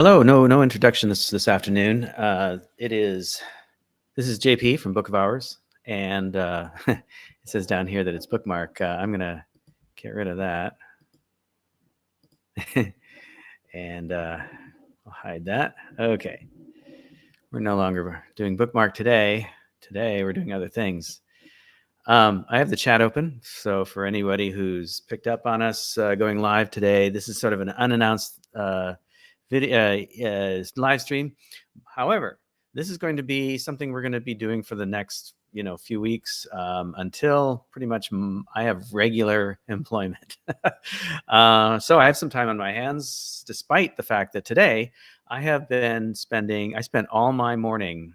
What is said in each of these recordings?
Hello, no introduction this afternoon. This is JP from Book of Hours, and it says down here that it's bookmark. I'm gonna get rid of that, and I'll hide that. Okay, we're no longer doing bookmark today. Today we're doing other things. I have the chat open, so for anybody who's picked up on us going live today, this is sort of an unannounced video live stream. However, this is going to be something we're going to be doing for the next few weeks until pretty much I have regular employment. So I have some time on my hands, despite the fact that today I spent all my morning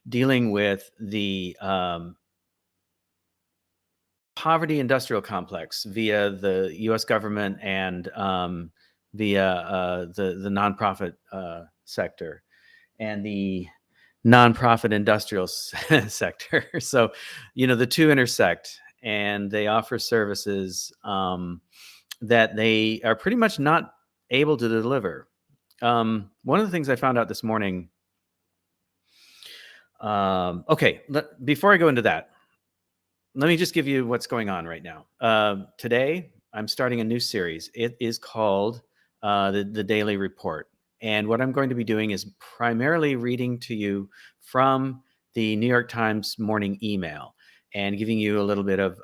dealing with the poverty industrial complex via the U.S. government and via the nonprofit sector and the nonprofit industrial sector. So, the two intersect, and they offer services that they are pretty much not able to deliver. One of the things I found out this morning. Okay, before I go into that, let me just give you what's going on right now. Today, I'm starting a new series. It is called the Daily Report. And what I'm going to be doing is primarily reading to you from the New York Times morning email and giving you a little bit of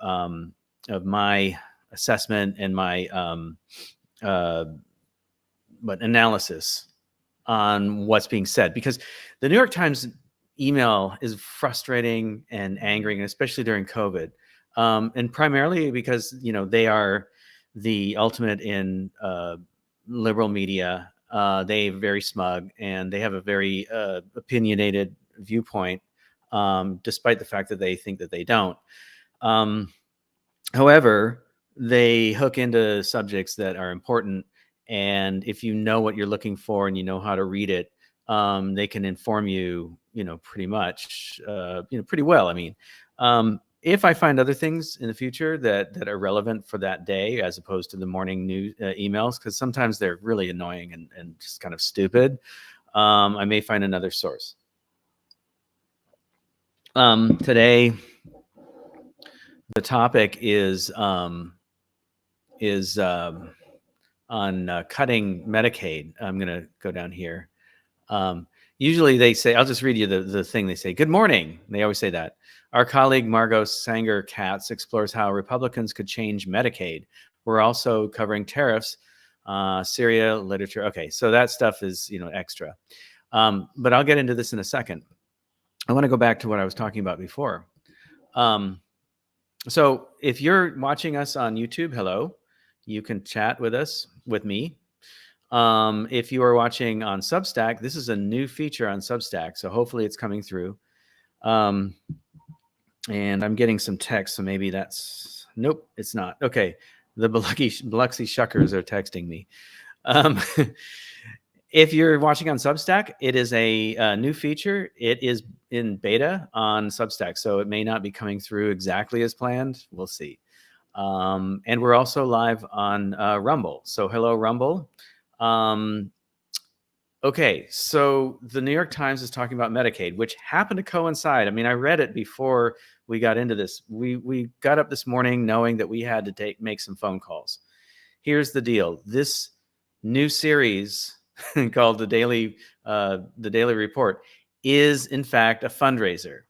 my assessment and my analysis on what's being said. Because the New York Times email is frustrating and angering, especially during COVID, and primarily because they are the ultimate in liberal media. They're very smug and they have a very opinionated viewpoint, despite the fact that they think that they don't. However, they hook into subjects that are important, and if you know what you're looking for and you know how to read it, they can inform you, pretty much, pretty well. I mean, if I find other things in the future that are relevant for that day, as opposed to the morning news emails, because sometimes they're really annoying and just kind of stupid, I may find another source. Today, the topic is on cutting Medicaid. I'm going to go down here. Usually they say, I'll just read you the thing. They say, "Good morning." They always say that. "Our colleague Margot Sanger-Katz explores how Republicans could change Medicaid. We're also covering tariffs, Syria, literature." Okay, so that stuff is, extra. But I'll get into this in a second. I want to go back to what I was talking about before. So if you're watching us on YouTube, hello, you can chat with me. If you are watching on Substack, this is a new feature on Substack, so hopefully it's coming through. And I'm getting some text, so maybe that's... Nope, it's not. Okay, the Biloxi Shuckers are texting me. If you're watching on Substack, it is a new feature. It is in beta on Substack, so it may not be coming through exactly as planned. We'll see. And we're also live on Rumble. So hello, Rumble. Okay, so the New York Times is talking about Medicaid, which happened to coincide. I mean, I read it before we got into this. We got up this morning knowing that we had to make some phone calls. Here's the deal. This new series called the Daily Report is in fact a fundraiser.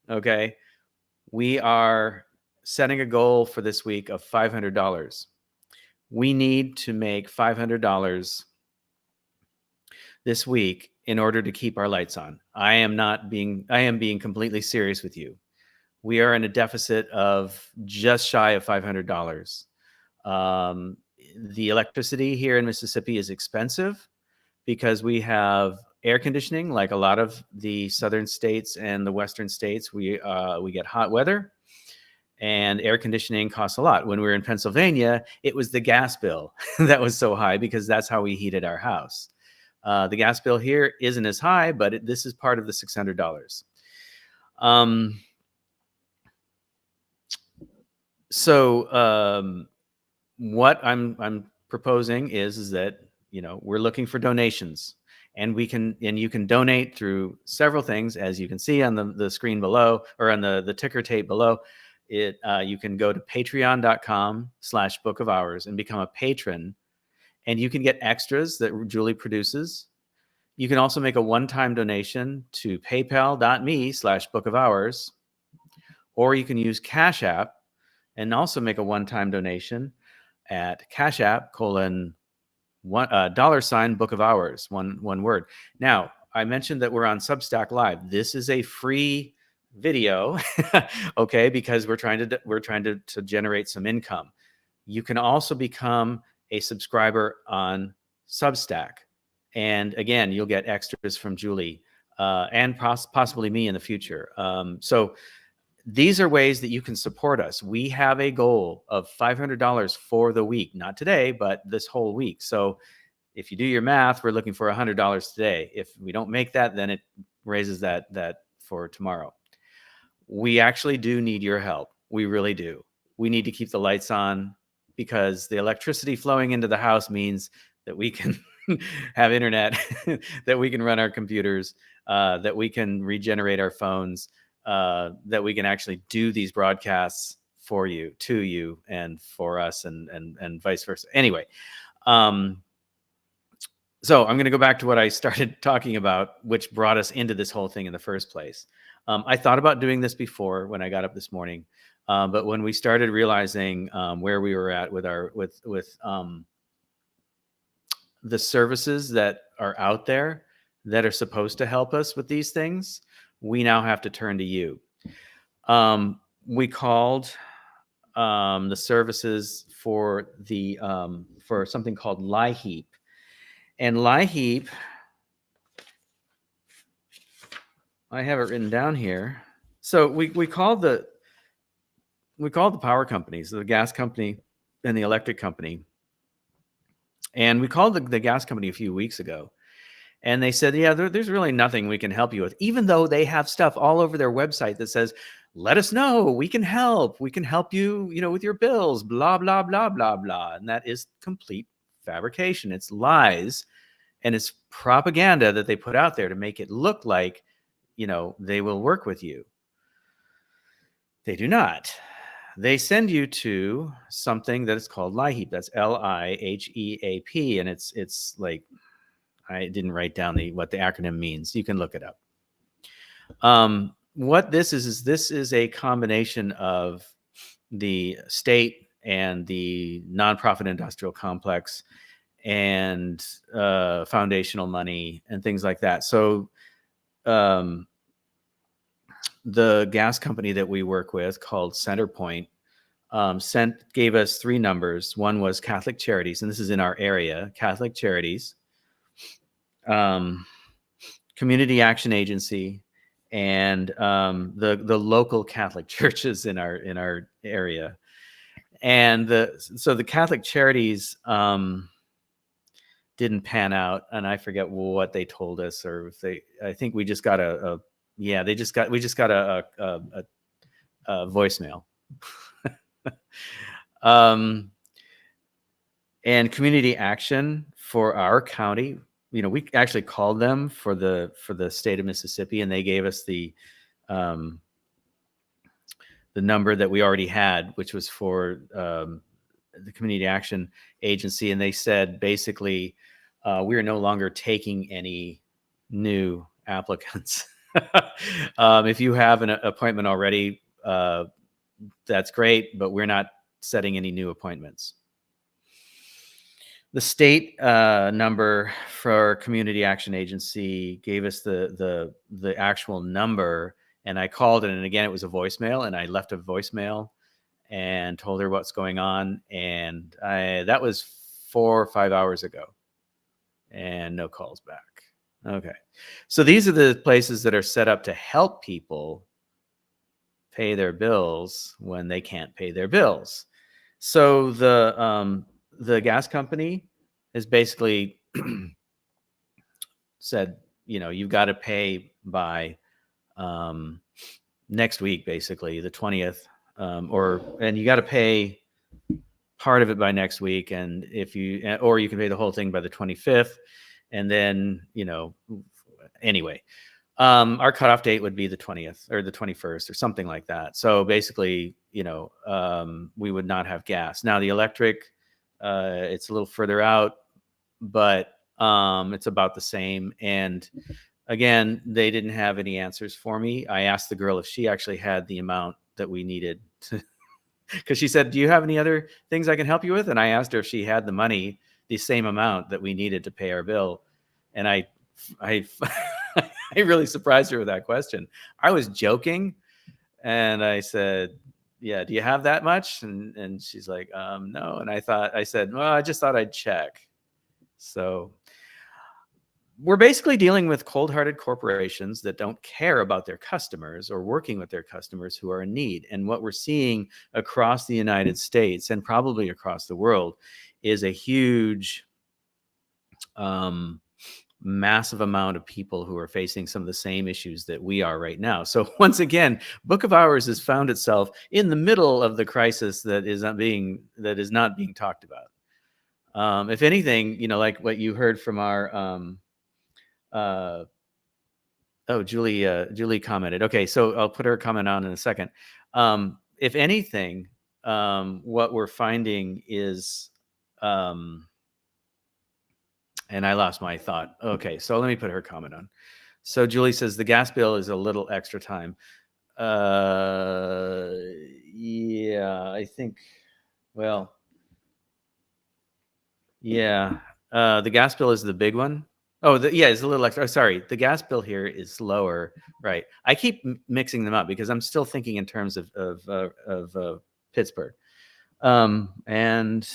Okay, we are setting a goal for this week of $500. We need to make $500 this week in order to keep our lights on. I am being completely serious with you. We are in a deficit of just shy of $500. The electricity here in Mississippi is expensive because we have air conditioning, like a lot of the southern states and the western states. We get hot weather, and air conditioning costs a lot. When we were in Pennsylvania, it was the gas bill that was so high because that's how we heated our house. The gas bill here isn't as high, but this is part of the $600. So what I'm proposing is that we're looking for donations, and you can donate through several things, as you can see on the screen below, or on the ticker tape below. You can go to patreon.com/Book of Hours and become a patron, and you can get extras that Julie produces. You can also make a one-time donation to paypal.me/Book of Hours, or you can use Cash App and also make a one-time donation at Cash App $$Book of Hours, one word. Now, I mentioned that we're on Substack Live. This is a free video, okay, because we're trying to generate some income. You can also become a subscriber on Substack, and again, you'll get extras from Julie and possibly me in the future. So these are ways that you can support us. We have a goal of $500 for the week, not today, but this whole week. So if you do your math, we're looking for $100 today. If we don't make that, then it raises that for tomorrow. We actually do need your help. We really do. We need to keep the lights on, because the electricity flowing into the house means that we can have internet, that we can run our computers, that we can regenerate our phones, that we can actually do these broadcasts for you, to you, and for us, and vice versa. Anyway, so I'm going to go back to what I started talking about, which brought us into this whole thing in the first place. I thought about doing this before when I got up this morning, but when we started realizing where we were at with the services that are out there that are supposed to help us with these things, we now have to turn to you. We called the services for something called LIHEAP. And LIHEAP, I have it written down here. So we called the power companies, the gas company and the electric company. And we called the gas company a few weeks ago. And they said, yeah, there's really nothing we can help you with, even though they have stuff all over their website that says, let us know, we can help. We can help you, with your bills, blah, blah, blah, blah, blah. And that is complete fabrication. It's lies. And it's propaganda that they put out there to make it look like, they will work with you. They do not. They send you to something that is called LIHEAP. That's LIHEAP. And it's like, I didn't write down what the acronym means. You can look it up. What this is a combination of the state and the nonprofit industrial complex and foundational money and things like that. So the gas company that we work with, called CenterPoint, gave us 3 numbers. One was Catholic Charities, and this is in our area, Catholic Charities, Community Action Agency, and the local Catholic churches in our area. And so the Catholic Charities didn't pan out, and I forget what they told us, or if I think we just got we just got a voicemail. And Community Action for our county, we actually called them for the state of Mississippi, and they gave us the number that we already had, which was for the Community Action Agency. And they said, basically, we are no longer taking any new applicants. If you have an appointment already, that's great, but we're not setting any new appointments. The state number for Community Action Agency gave us the actual number, and I called it, and again, it was a voicemail, and I left a voicemail and told her what's going on, and that was 4 or 5 hours ago, and no calls back. Okay, so these are the places that are set up to help people pay their bills when they can't pay their bills. So the gas company has basically said, you've got to pay by next week, basically the 20th, and you got to pay part of it by next week, and if you, or you can pay the whole thing by the 25th, and then anyway. Our cutoff date would be the 20th or the 21st or something like that. So basically, we would not have gas. Now the electric, it's a little further out, but it's about the same. And again, they didn't have any answers for me. I asked the girl if she actually had the amount that we needed to, because she said, "Do you have any other things I can help you with?" And I asked her if she had the money, the same amount that we needed to pay our bill. And I I really surprised her with that question. I was joking, and I said, "Yeah, do you have that much?" And she's like, "No." And I said, "Well, I just thought I'd check." So we're basically dealing with cold-hearted corporations that don't care about their customers or working with their customers who are in need. And what we're seeing across the United States and probably across the world is a huge massive amount of people who are facing some of the same issues that we are right now. So once again, Book of Hours has found itself in the middle of the crisis that is not being talked about. If anything, like what you heard from our Julie commented. Okay, so I'll put her comment on in a second. If anything, what we're finding is and I lost my thought. Okay, so let me put her comment on. So Julie says the gas bill is a little extra time. Yeah, I think. Well, yeah, the gas bill is the big one. Oh, yeah, it's a little extra. Oh, sorry, the gas bill here is lower, right? I keep mixing them up because I'm still thinking in terms of Pittsburgh, and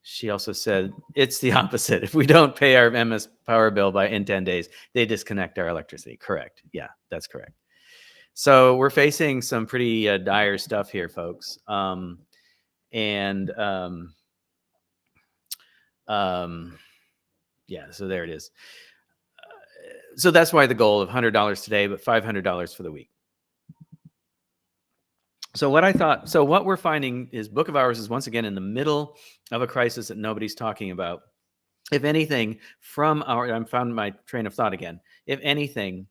she also said it's the opposite. If we don't pay our MS power bill in 10 days, they disconnect our electricity. Correct. Yeah, that's correct. So we're facing some pretty dire stuff here, folks. And yeah, so there it is. So that's why the goal of $100 today, but $500 for the week. So what we're finding is Book of Hours is once again in the middle of a crisis that nobody's talking about. If anything, I found my train of thought again. If anything,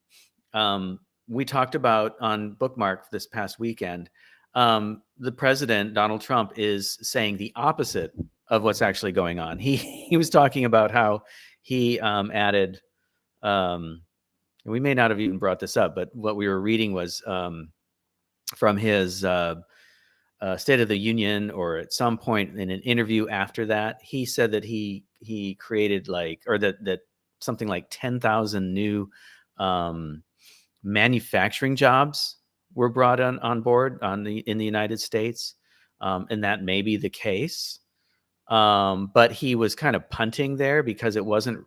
we talked about on Bookmark this past weekend, the president, Donald Trump, is saying the opposite of what's actually going on. He was talking about how he added, we may not have even brought this up, but what we were reading was from his State of the Union, or at some point in an interview after that, he said that he created that something like 10,000 new manufacturing jobs were brought on board in the United States, and that may be the case. But he was kind of punting there because it wasn't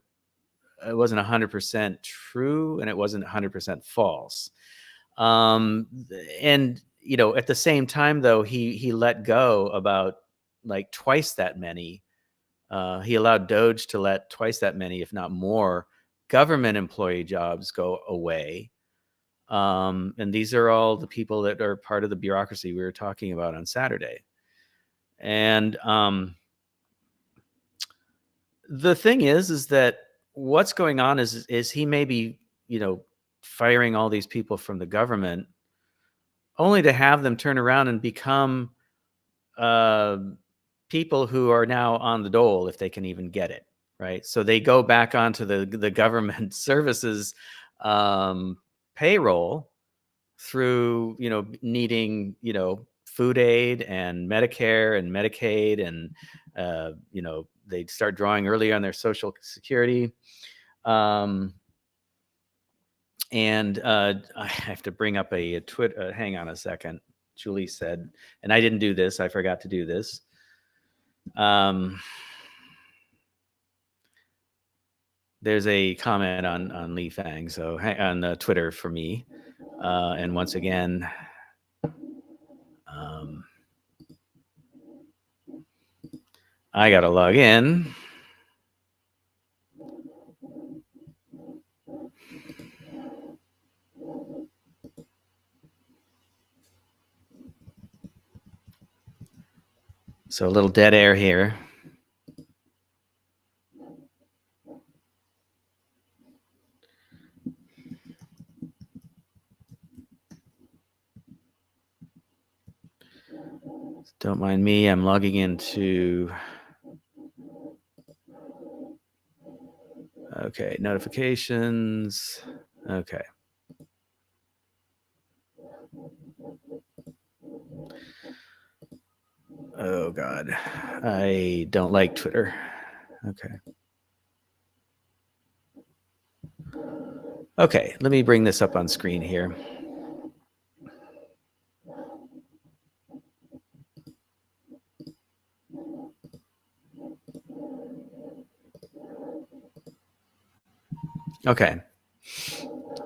100% true and it wasn't 100% false. And at the same time, though, he let go about like twice that many. He allowed Doge to let twice that many, if not more, government employee jobs go away. And these are all the people that are part of the bureaucracy we were talking about on Saturday. And the thing is that what's going on is he may be, firing all these people from the government, only to have them turn around and become people who are now on the dole if they can even get it, right? So they go back onto the government services payroll through, needing, food aid and Medicare and Medicaid, and they start drawing early on their Social Security. And I have to bring up a Twitter. Hang on a second. Julie said, and I didn't do this. I forgot to do this. There's a comment on Lee Fang, so on Twitter for me. And once again, I got to log in. So a little dead air here. Don't mind me. I'm logging into. Okay, notifications. Okay. Oh God, I don't like Twitter. Okay. Okay, let me bring this up on screen here. Okay.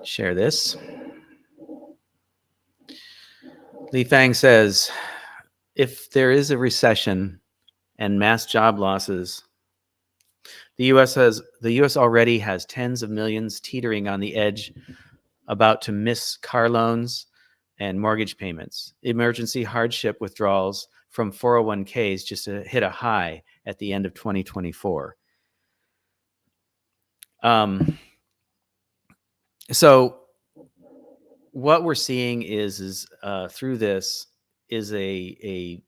Share this. Li Fang says, if there is a recession and mass job losses, the U.S. already has tens of millions teetering on the edge, about to miss car loans and mortgage payments. Emergency hardship withdrawals from 401ks just hit a high at the end of 2024. So what we're seeing is through this is a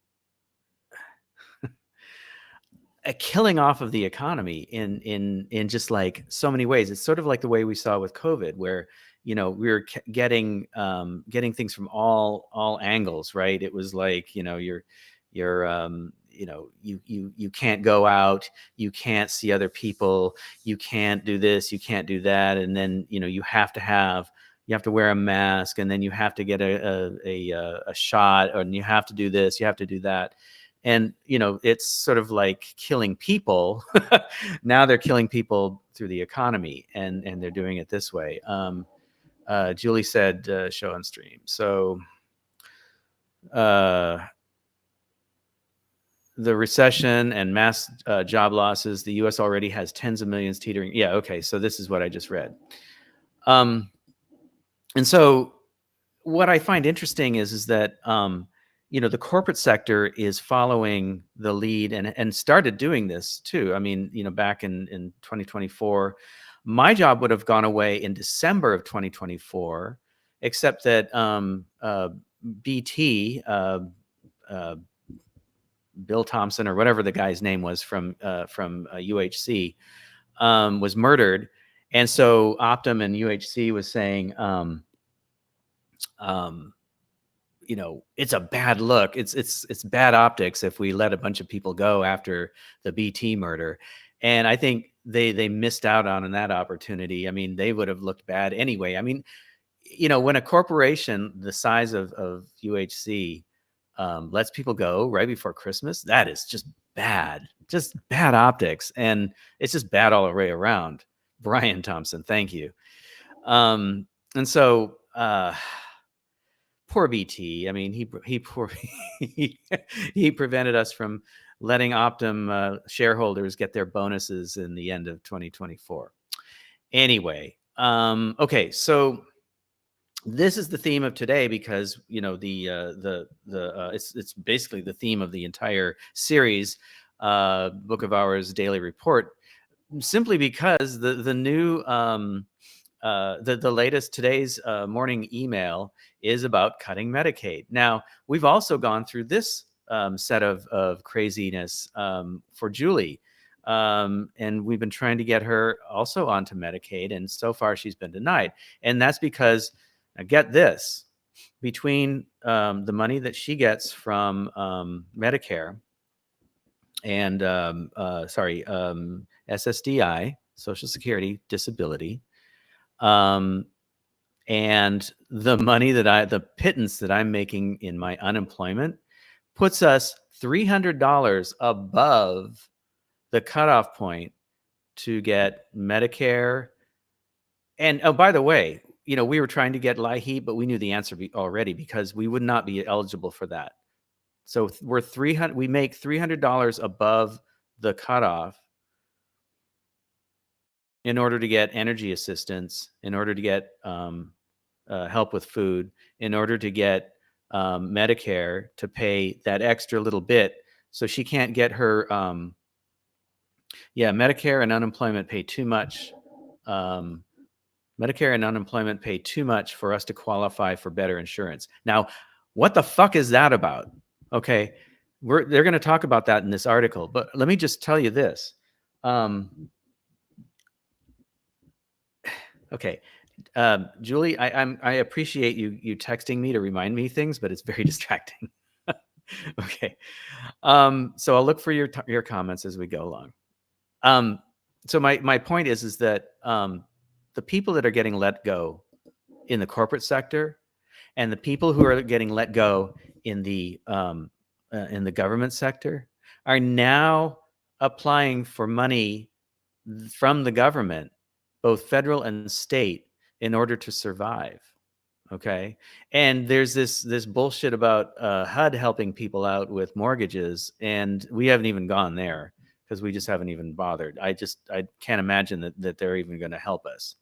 killing off of the economy in just like so many ways. It's sort of like the way we saw with COVID, where we were getting things from all angles, right? It was like you're you can't go out, you can't see other people, you can't do this, you can't do that, and then you have to wear a mask, and then you have to get a shot, and you have to do this, you have to do that. And it's sort of like killing people. Now they're killing people through the economy, and they're doing it this way. Julie said show on stream. So the recession and mass job losses, the U.S. already has tens of millions teetering. Yeah, okay, so this is what I just read. And so what I find interesting is that the corporate sector is following the lead and started doing this too. I mean, back in 2024, my job would have gone away in December of 2024, except that BT, Bill Thompson or whatever the guy's name was from UHC, was murdered, and so Optum and UHC was saying, it's a bad look. It's bad optics if we let a bunch of people go after the BT murder. And I think they missed out on that opportunity. I mean, they would have looked bad anyway. I mean, when a corporation the size of UHC lets people go right before Christmas, that is just bad optics. And it's just bad all the way around. Brian Thompson, thank you. And so, poor BT. I mean, he prevented us from letting Optum shareholders get their bonuses in the end of 2024. Anyway, okay, so this is the theme of today because it's basically the theme of the entire series, Book of Hours Daily Report, simply because the new the latest today's morning email is about cutting Medicaid. Now, we've also gone through this set of craziness for Julie. And we've been trying to get her also onto Medicaid, and so far she's been denied. And that's because, now get this, between the money that she gets from Medicare and SSDI, Social Security Disability, and the money the pittance that I'm making in my unemployment puts us $300 above the cutoff point to get Medicare. And oh, by the way, we were trying to get LIHEAP, but we knew the answer already because we would not be eligible for that. So we make $300 above the cutoff in order to get energy assistance, in order to get help with food, in order to get Medicare to pay that extra little bit So she can't get her, Medicare and unemployment pay too much. Medicare and unemployment pay too much for us to qualify for better insurance. Now, what the fuck is that about? Okay, they're going to talk about that in this article, but let me just tell you this. Okay, Julie, I appreciate you texting me to remind me things, but it's very distracting. Okay, so I'll look for your comments as we go along. So my point is that the people that are getting let go in the corporate sector and the people who are getting let go in the government sector are now applying for money from the government, both federal and state, in order to survive. Okay. And there's this bullshit about HUD helping people out with mortgages, and we haven't even gone there because we just haven't even bothered. I can't imagine that they're even going to help us.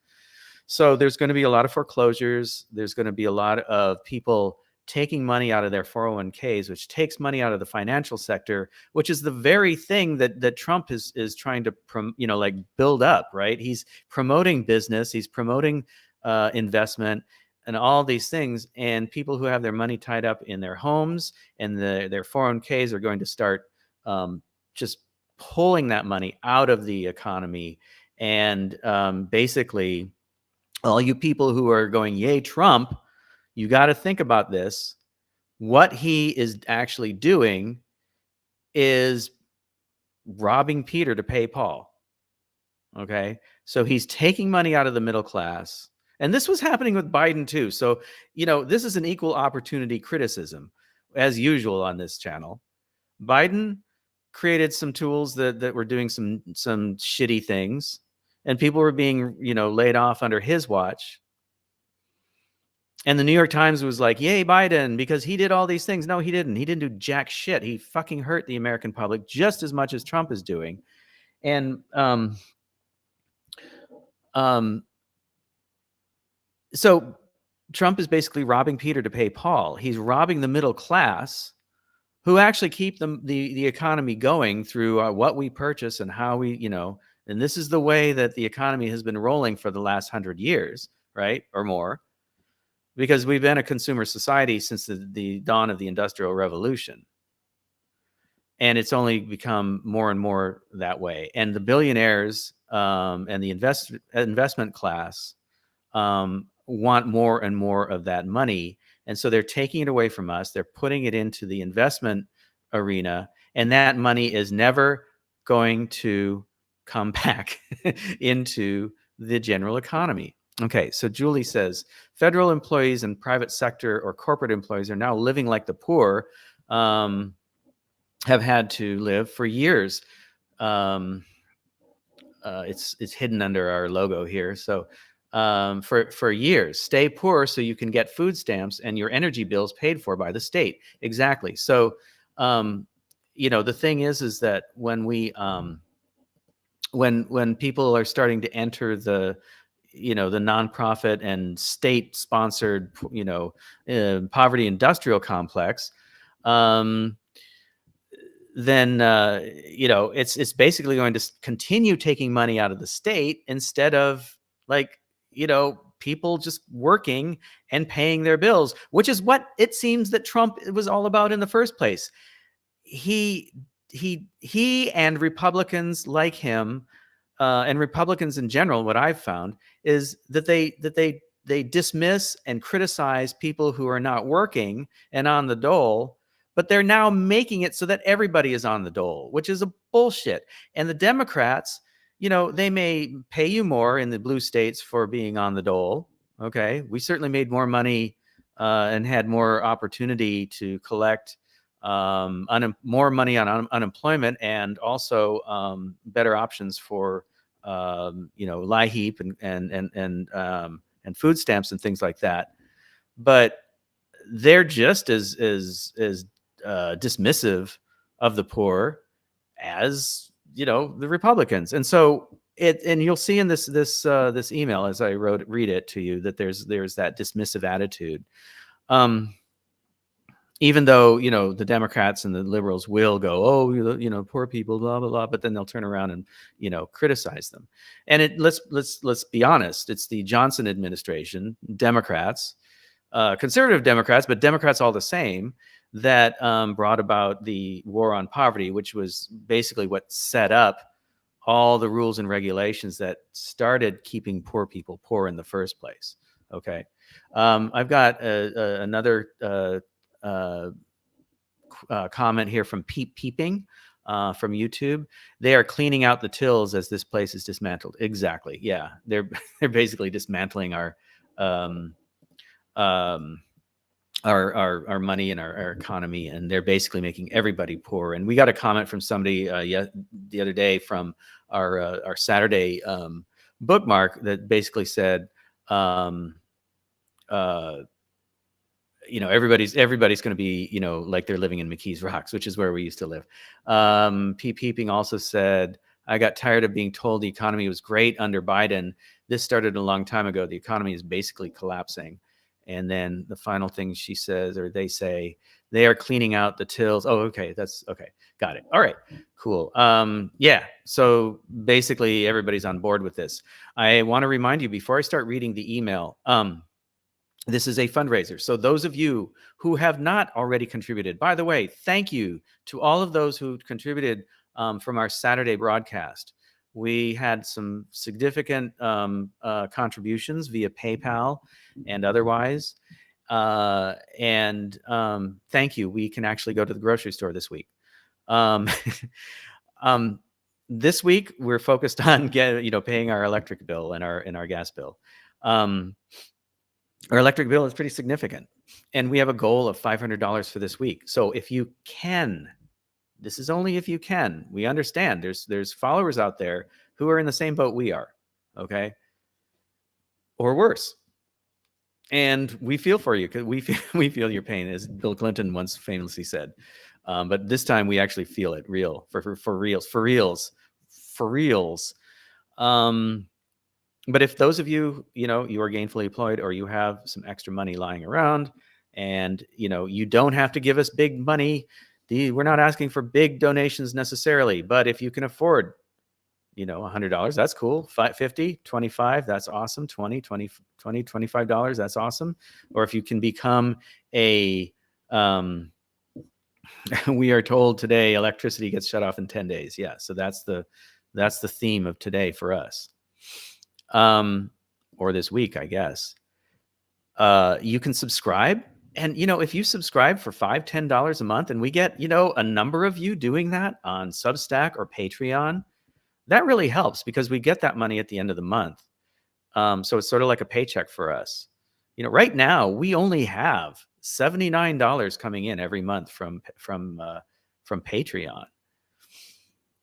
So there's going to be a lot of foreclosures. There's going to be a lot of people taking money out of their 401ks, which takes money out of the financial sector, which is the very thing that Trump is trying to build up, right? He's promoting business, he's promoting investment and all these things, and people who have their money tied up in their homes and their 401ks are going to start just pulling that money out of the economy. And basically, all you people who are going, yay, Trump, you got to think about this. What he is actually doing is robbing Peter to pay Paul. Okay. So he's taking money out of the middle class. And this was happening with Biden too. So, this is an equal opportunity criticism, as usual on this channel. Biden created some tools that were doing some shitty things, and people were being, laid off under his watch. And the New York Times was like, yay, Biden, because he did all these things. No, he didn't. He didn't do jack shit. He fucking hurt the American public just as much as Trump is doing. And so Trump is basically robbing Peter to pay Paul. He's robbing the middle class, who actually keep the economy going through what we purchase and how we, and this is the way that the economy has been rolling for the last 100 years, right? Or more. Because we've been a consumer society since the dawn of the Industrial Revolution. And it's only become more and more that way. And the billionaires and the investment class want more and more of that money. And so they're taking it away from us. They're putting it into the investment arena. And that money is never going to come back into the general economy. Okay, so Julie says, federal employees and private sector or corporate employees are now living like the poor have had to live for years. It's hidden under our logo here. So for years, stay poor so you can get food stamps and your energy bills paid for by the state. Exactly. So, the thing is that when we when people are starting to enter the nonprofit and state-sponsored, poverty industrial complex, then it's basically going to continue taking money out of the state instead of people just working and paying their bills, which is what it seems that Trump was all about in the first place. He and Republicans like him. And Republicans in general, what I've found is that they dismiss and criticize people who are not working and on the dole, but they're now making it so that everybody is on the dole, which is a bullshit. And the Democrats, they may pay you more in the blue states for being on the dole. Okay, we certainly made more money and had more opportunity to collect more money on unemployment, and also better options for LIHEAP and food stamps and things like that. But they're just as dismissive of the poor as the Republicans. And so and you'll see in this email as I read it to you that there's that dismissive attitude. even though, the Democrats and the liberals will go, oh, poor people, blah blah blah, but then they'll turn around and criticize them. And let's be honest, it's the Johnson administration, Democrats, conservative Democrats, but Democrats all the same, that brought about the war on poverty, which was basically what set up all the rules and regulations that started keeping poor people poor in the first place. Okay. I've got another comment here from Peeping from YouTube. They are cleaning out the tills as this place is dismantled. Exactly. Yeah, they're basically dismantling our money and our economy, and they're basically making everybody poor. And we got a comment from somebody the other day from our Saturday bookmark that basically said, everybody's going to be, like they're living in McKees Rocks, which is where we used to live. Peeping also said, I got tired of being told the economy was great under Biden. This started a long time ago. The economy is basically collapsing. And then the final thing she says, or they say, they are cleaning out the tills. Oh, okay. That's okay. Got it. All right, cool. Yeah. So basically everybody's on board with this. I want to remind you before I start reading the email, this is a fundraiser. So those of you who have not already contributed, by the way, thank you to all of those who contributed from our Saturday broadcast. We had some significant contributions via PayPal and otherwise. And thank you. We can actually go to the grocery store this week. This week we're focused on paying our electric bill and our gas bill. Our electric bill is pretty significant, and we have a goal of $500 for this week. So if you can, this is only if you can. We understand there's followers out there who are in the same boat we are, okay, or worse. And we feel for you, because we feel your pain, as Bill Clinton once famously said. But this time we actually feel it real, for reals. But if those of you, you are gainfully employed, or you have some extra money lying around, and, you don't have to give us big money. We're not asking for big donations necessarily, but if you can afford, $100, that's cool. $50, $25, that's awesome. $20, $25, that's awesome. Or if you can become we are told today electricity gets shut off in 10 days. Yeah. So that's the theme of today for us. Or this week, I guess. You can subscribe. And, if you subscribe for $5, $10 a month, and we get, a number of you doing that on Substack or Patreon, that really helps, because we get that money at the end of the month. So it's sort of like a paycheck for us. Right now we only have $79 coming in every month from Patreon.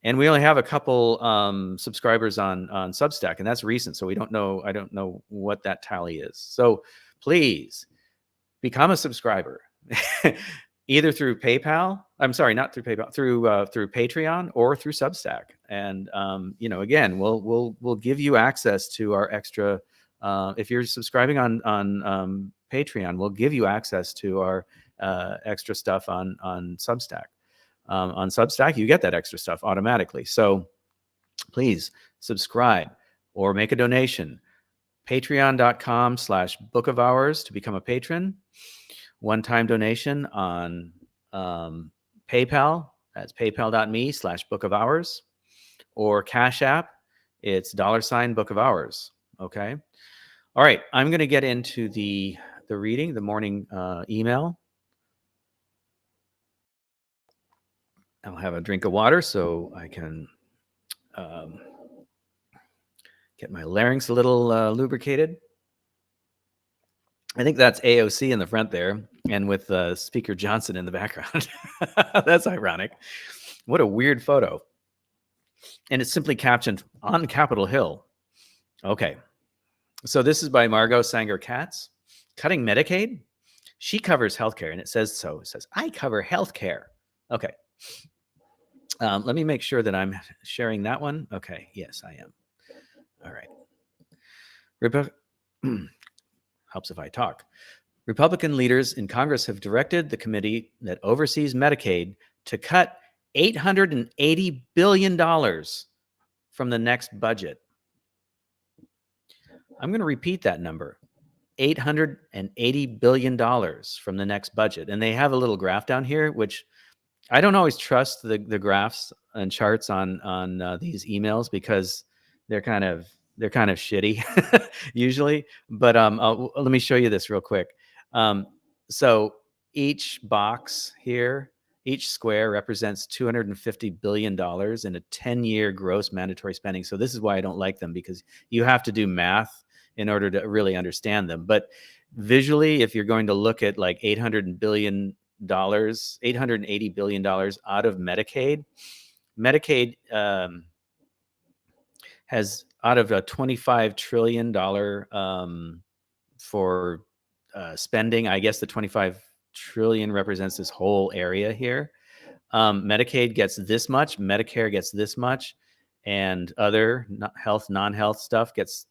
And we only have a couple subscribers on Substack, and that's recent. So I don't know what that tally is. So please become a subscriber, either through PayPal. I'm sorry, not through PayPal, through Patreon or through Substack. And again, we'll give you access to our extra. If you're subscribing on Patreon, we'll give you access to our extra stuff on Substack. On Substack, you get that extra stuff automatically. So please subscribe or make a donation. Patreon.com/Book of Hours to become a patron. One-time donation on PayPal. That's paypal.me/Book of Hours. Or Cash App. It's $Book of Hours. Okay. All right. I'm going to get into the reading, the morning email. I'll have a drink of water so I can get my larynx a little lubricated. I think that's AOC in the front there, and with Speaker Johnson in the background. That's ironic. What a weird photo. And it's simply captioned, "On Capitol Hill." Okay. So this is by Margot Sanger-Katz. Cutting Medicaid? She covers healthcare, and it says so. It says, I cover healthcare. Okay. Let me make sure that I'm sharing that one. Okay. Yes, I am. All right. Rebecca, helps if I talk. Republican leaders in Congress have directed the committee that oversees Medicaid to cut $880 billion from the next budget. I'm going to repeat that number. $880 billion from the next budget. And they have a little graph down here, which I don't always trust the graphs and charts on these emails because they're kind of shitty usually. But let me show you this real quick. So each box here, each square represents $250 billion in a 10-year gross mandatory spending. So this is why I don't like them, because you have to do math in order to really understand them. But visually, if you're going to look at like $880 billion out of Medicaid, has out of a $25 trillion for spending. I guess the 25 trillion represents this whole area here. Medicaid gets this much, Medicare gets this much, and other non-health stuff gets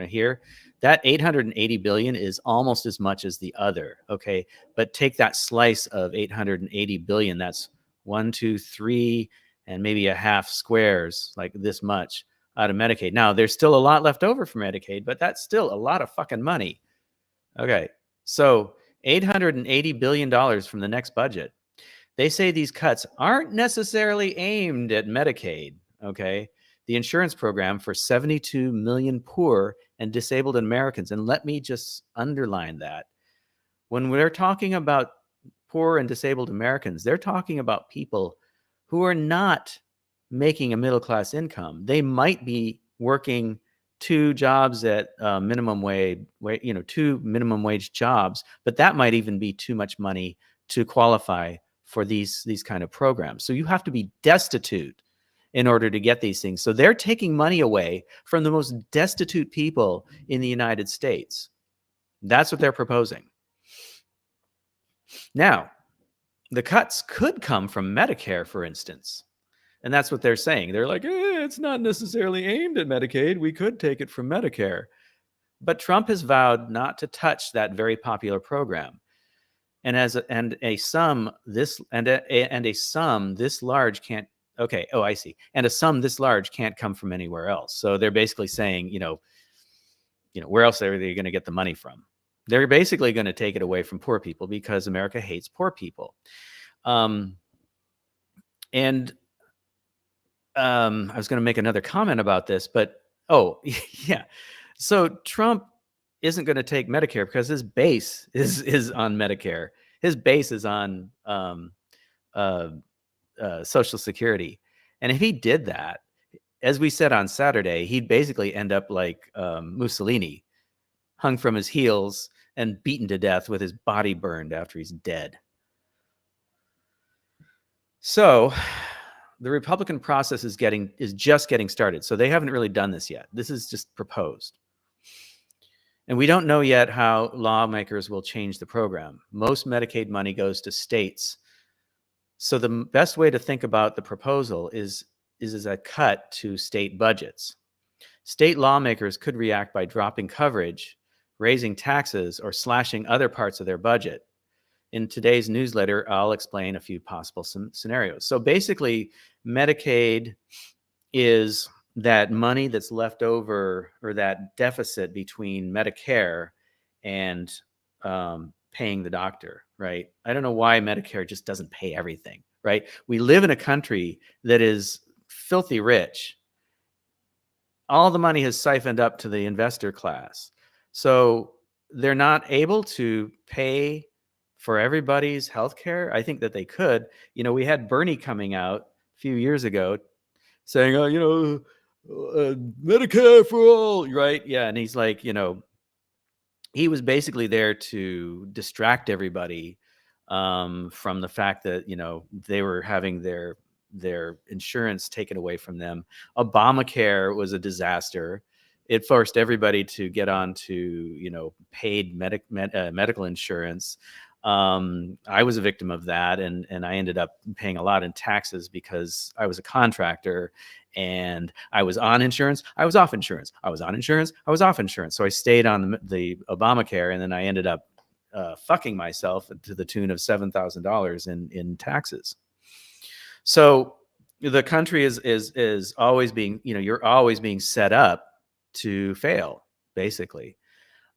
here. That 880 billion is almost as much as the other. Okay, but take that slice of 880 billion. That's 1, 2, 3, and maybe a half squares, like this much out of Medicaid. Now there's still a lot left over for Medicaid, but that's still a lot of fucking money. Okay, so $880 billion from the next budget. They say these cuts aren't necessarily aimed at Medicaid, okay? The insurance program for 72 million poor and disabled Americans. And let me just underline that. When we're talking about poor and disabled Americans, they're talking about people who are not making a middle-class income. They might be working 2 jobs at minimum wage, 2 minimum wage jobs, but that might even be too much money to qualify for these kind of programs. So you have to be destitute in order to get these things. So they're taking money away from the most destitute people in the United States. That's what they're proposing. Now, the cuts could come from Medicare, for instance. And that's what they're saying. They're like, it's not necessarily aimed at Medicaid. We could take it from Medicare. But Trump has vowed not to touch that very popular program. And a sum this large can't. Okay. Oh, I see. And a sum this large can't come from anywhere else. So they're basically saying, where else are they going to get the money from? They're basically going to take it away from poor people because America hates poor people. I was going to make another comment about this, but yeah. So Trump isn't going to take Medicare because his base is on Medicare. His base is on Social Security. And if he did that, as we said on Saturday, he'd basically end up like Mussolini, hung from his heels and beaten to death with his body burned after he's dead. So the Republican process is just getting started. So they haven't really done this yet. This is just proposed. And we don't know yet how lawmakers will change the program. Most Medicaid money goes to states. So the best way to think about the proposal is a cut to state budgets. State lawmakers could react by dropping coverage, raising taxes, or slashing other parts of their budget. In today's newsletter, I'll explain a few possible scenarios. So basically, Medicaid is that money that's left over, or that deficit between Medicare and paying the doctor, right? I don't know why Medicare just doesn't pay everything, right? We live in a country that is filthy rich. All the money has siphoned up to the investor class. So they're not able to pay for everybody's healthcare. I think that they could. We had Bernie coming out a few years ago saying, Medicare for all, right? Yeah. And he's like, he was basically there to distract everybody from the fact that, they were having their insurance taken away from them. Obamacare was a disaster. It forced everybody to get on to, paid medical insurance. I was a victim of that, and I ended up paying a lot in taxes because I was a contractor and I was on insurance. I was off insurance. I was on insurance. I was off insurance. So I stayed on the Obamacare, and then I ended up fucking myself to the tune of $7,000 in taxes. So the country is always being, you're always being set up to fail, basically.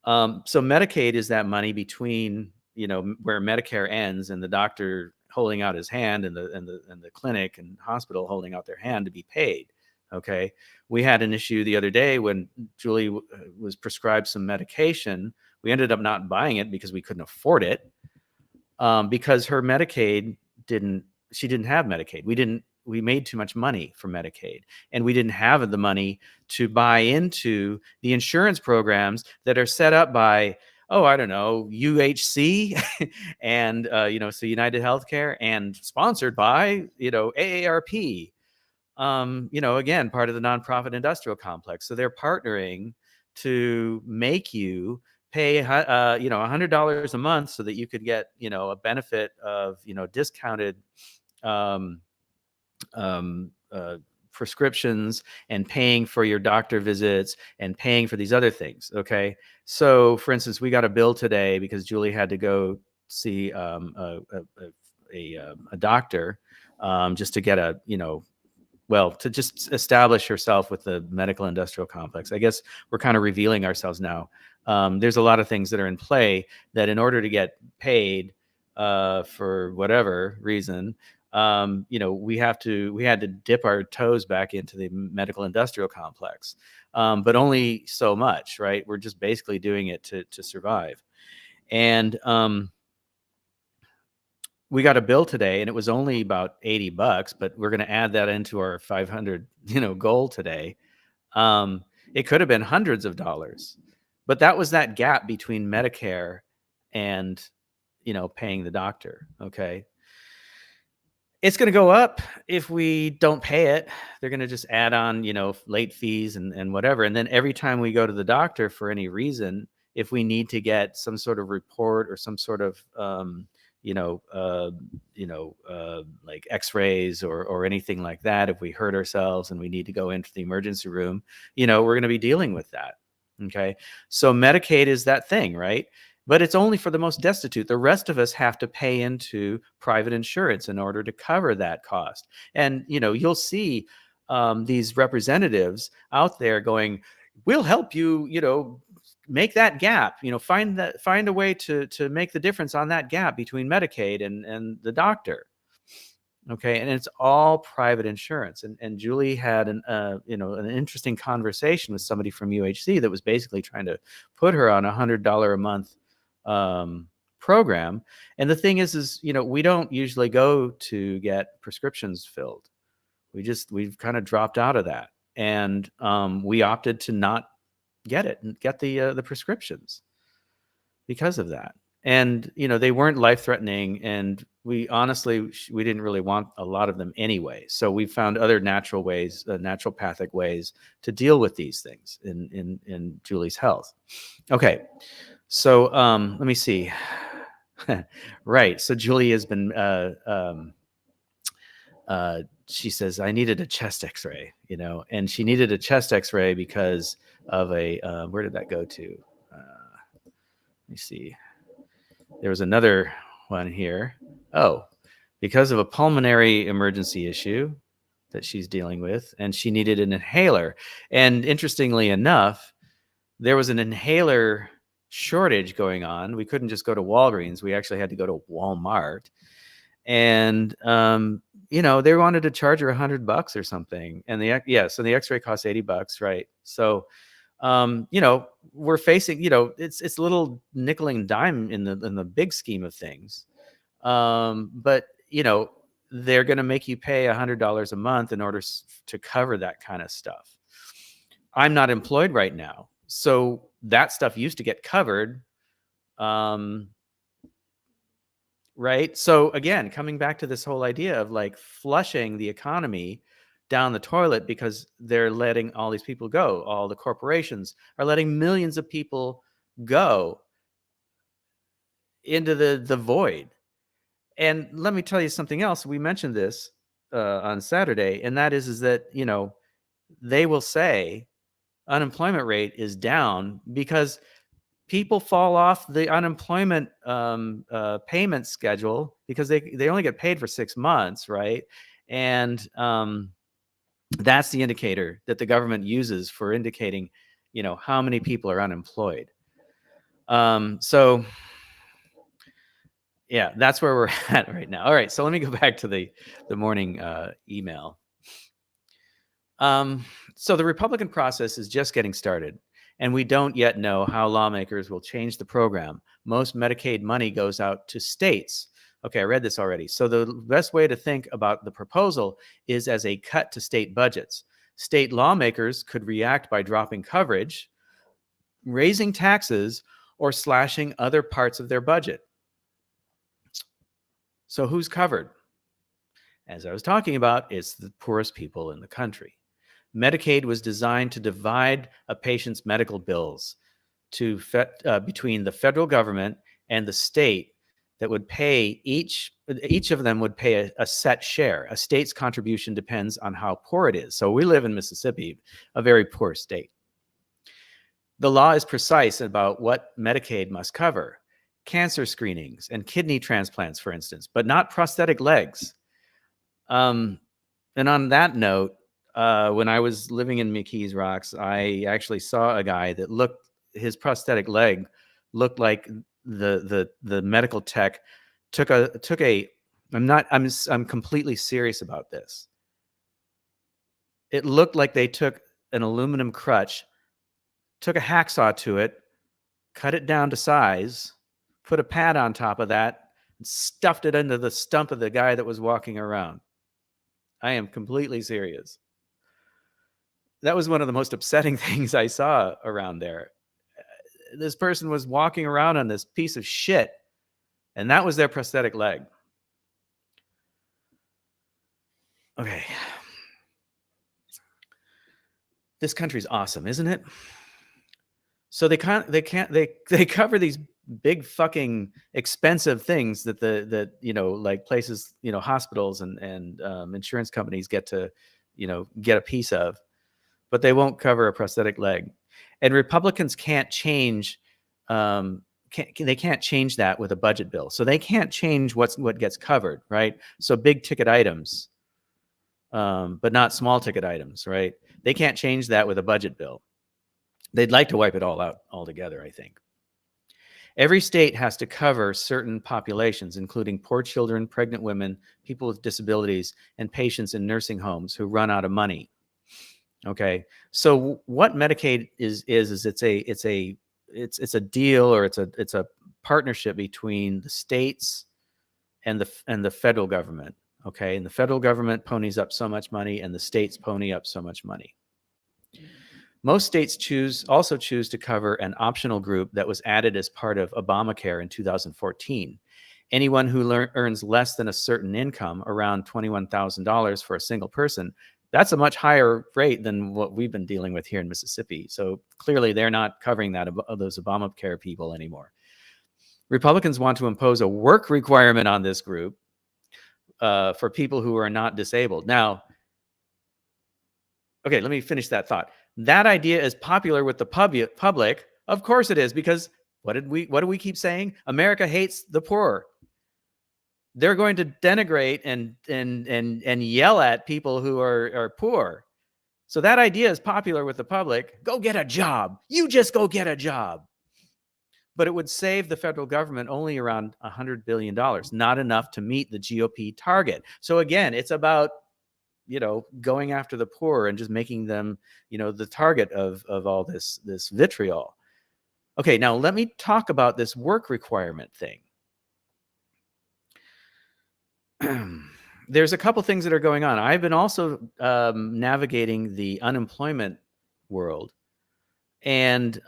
So Medicaid is that money between, where Medicare ends and the doctor holding out his hand and the clinic and hospital holding out their hand to be paid. Okay. We had an issue the other day when Julie was prescribed some medication. We ended up not buying it because we couldn't afford it, because her Medicaid she didn't have Medicaid. We made too much money for Medicaid, and we didn't have the money to buy into the insurance programs that are set up by, I don't know, UHC and, so United Healthcare, and sponsored by, AARP, again, part of the nonprofit industrial complex. So they're partnering to make you pay, $100 a month so that you could get, a benefit of, discounted, prescriptions, and paying for your doctor visits and paying for these other things. Okay. So for instance, we got a bill today because Julie had to go see a doctor, just to get to just establish herself with the medical industrial complex. I guess we're kind of revealing ourselves now. There's a lot of things that are in play that in order to get paid, for whatever reason, we had to dip our toes back into the medical industrial complex, but only so much, right? We're just basically doing it to survive. And we got a bill today, and it was only about $80, but we're going to add that into our 500, goal today. It could have been hundreds of dollars, but that was that gap between Medicare and, paying the doctor. Okay. It's going to go up if we don't pay it. They're going to just add on, late fees and whatever. And then every time we go to the doctor for any reason, if we need to get some sort of report or some sort of, like x-rays or anything like that, if we hurt ourselves and we need to go into the emergency room, we're going to be dealing with that. Okay. So Medicaid is that thing, right? But it's only for the most destitute. The rest of us have to pay into private insurance in order to cover that cost. And, you'll see these representatives out there going, we'll help you, make that gap, find a way to make the difference on that gap between Medicaid and the doctor. Okay. And it's all private insurance. And Julie had an interesting conversation with somebody from UHC that was basically trying to put her on $100 a month program. And the thing is, we don't usually go to get prescriptions filled. We've kind of dropped out of that. And we opted to not get it and get the prescriptions because of that. And, they weren't life-threatening, and we didn't really want a lot of them anyway. So we found other natural ways, naturopathic ways to deal with these things in Julie's health. Okay. So let me see. Right. So Julie has been, she says, I needed a chest x-ray, and she needed a chest x-ray because of where did that go to? Let me see. There was another one here. Oh, because of a pulmonary emergency issue that she's dealing with, and she needed an inhaler. And interestingly enough, there was an inhaler shortage going on. We couldn't just go to Walgreens. We actually had to go to Walmart. And, they wanted to charge her $100 or something. And so the x-ray costs $80, right? So, we're facing, it's a little nickel and dime in the big scheme of things. But, they're going to make you pay $100 a month in order to cover that kind of stuff. I'm not employed right now, so that stuff used to get covered. Right. So again, coming back to this whole idea of like flushing the economy down the toilet because they're letting all these people go. All the corporations are letting millions of people go into the void. And let me tell you something else. We mentioned this on Saturday, and that is that, they will say unemployment rate is down because people fall off the unemployment payment schedule because they only get paid for 6 months, right? And that's the indicator that the government uses for indicating, how many people are unemployed. So yeah, that's where we're at right now. All right, so let me go back to the morning email. So the Republican process is just getting started, and we don't yet know how lawmakers will change the program. Most Medicaid money goes out to states. Okay, I read this already. So the best way to think about the proposal is as a cut to state budgets. State lawmakers could react by dropping coverage, raising taxes, or slashing other parts of their budget. So who's covered? As I was talking about, it's the poorest people in the country. Medicaid was designed to divide a patient's medical bills between the federal government and the state that would pay each of them would pay a set share. A state's contribution depends on how poor it is. So we live in Mississippi, a very poor state. The law is precise about what Medicaid must cover: cancer screenings and kidney transplants, for instance, but not prosthetic legs. And on that note, when I was living in McKees Rocks, I actually saw a guy that his prosthetic leg looked like the medical tech I'm completely serious about this. It looked like they took an aluminum crutch, took a hacksaw to it, cut it down to size, put a pad on top of that, and stuffed it into the stump of the guy that was walking around. I am completely serious. That was one of the most upsetting things I saw around there. This person was walking around on this piece of shit, and that was their prosthetic leg. Okay. This country's awesome, isn't it? So they cover these big fucking expensive things that like places, hospitals and insurance companies get to, get a piece of, but they won't cover a prosthetic leg. And Republicans can't change, they can't change that with a budget bill. So they can't change what gets covered, right? So big ticket items, but not small ticket items, right? They can't change that with a budget bill. They'd like to wipe it all out altogether, I think. Every state has to cover certain populations, including poor children, pregnant women, people with disabilities, and patients in nursing homes who run out of money. Okay, so what Medicaid is it's a deal, or it's a partnership between the states and the federal government. Okay, and the federal government ponies up so much money, and the states pony up so much money. Most states also choose to cover an optional group that was added as part of Obamacare in 2014. Anyone who earns less than a certain income, around $21,000 for a single person, that's a much higher rate than what we've been dealing with here in Mississippi. So clearly they're not covering those Obamacare people anymore. Republicans want to impose a work requirement on this group for people who are not disabled. Now, okay, let me finish that thought. That idea is popular with the public. Of course it is, because what do we keep saying? America hates the poor. They're going to denigrate and yell at people who are poor. So that idea is popular with the public. Go get a job. You just go get a job. But it would save the federal government only around $100 billion, not enough to meet the GOP target. So again, it's about going after the poor and just making them, the target of all this vitriol. Okay, now let me talk about this work requirement thing. There's a couple things that are going on. I've been also navigating the unemployment world, and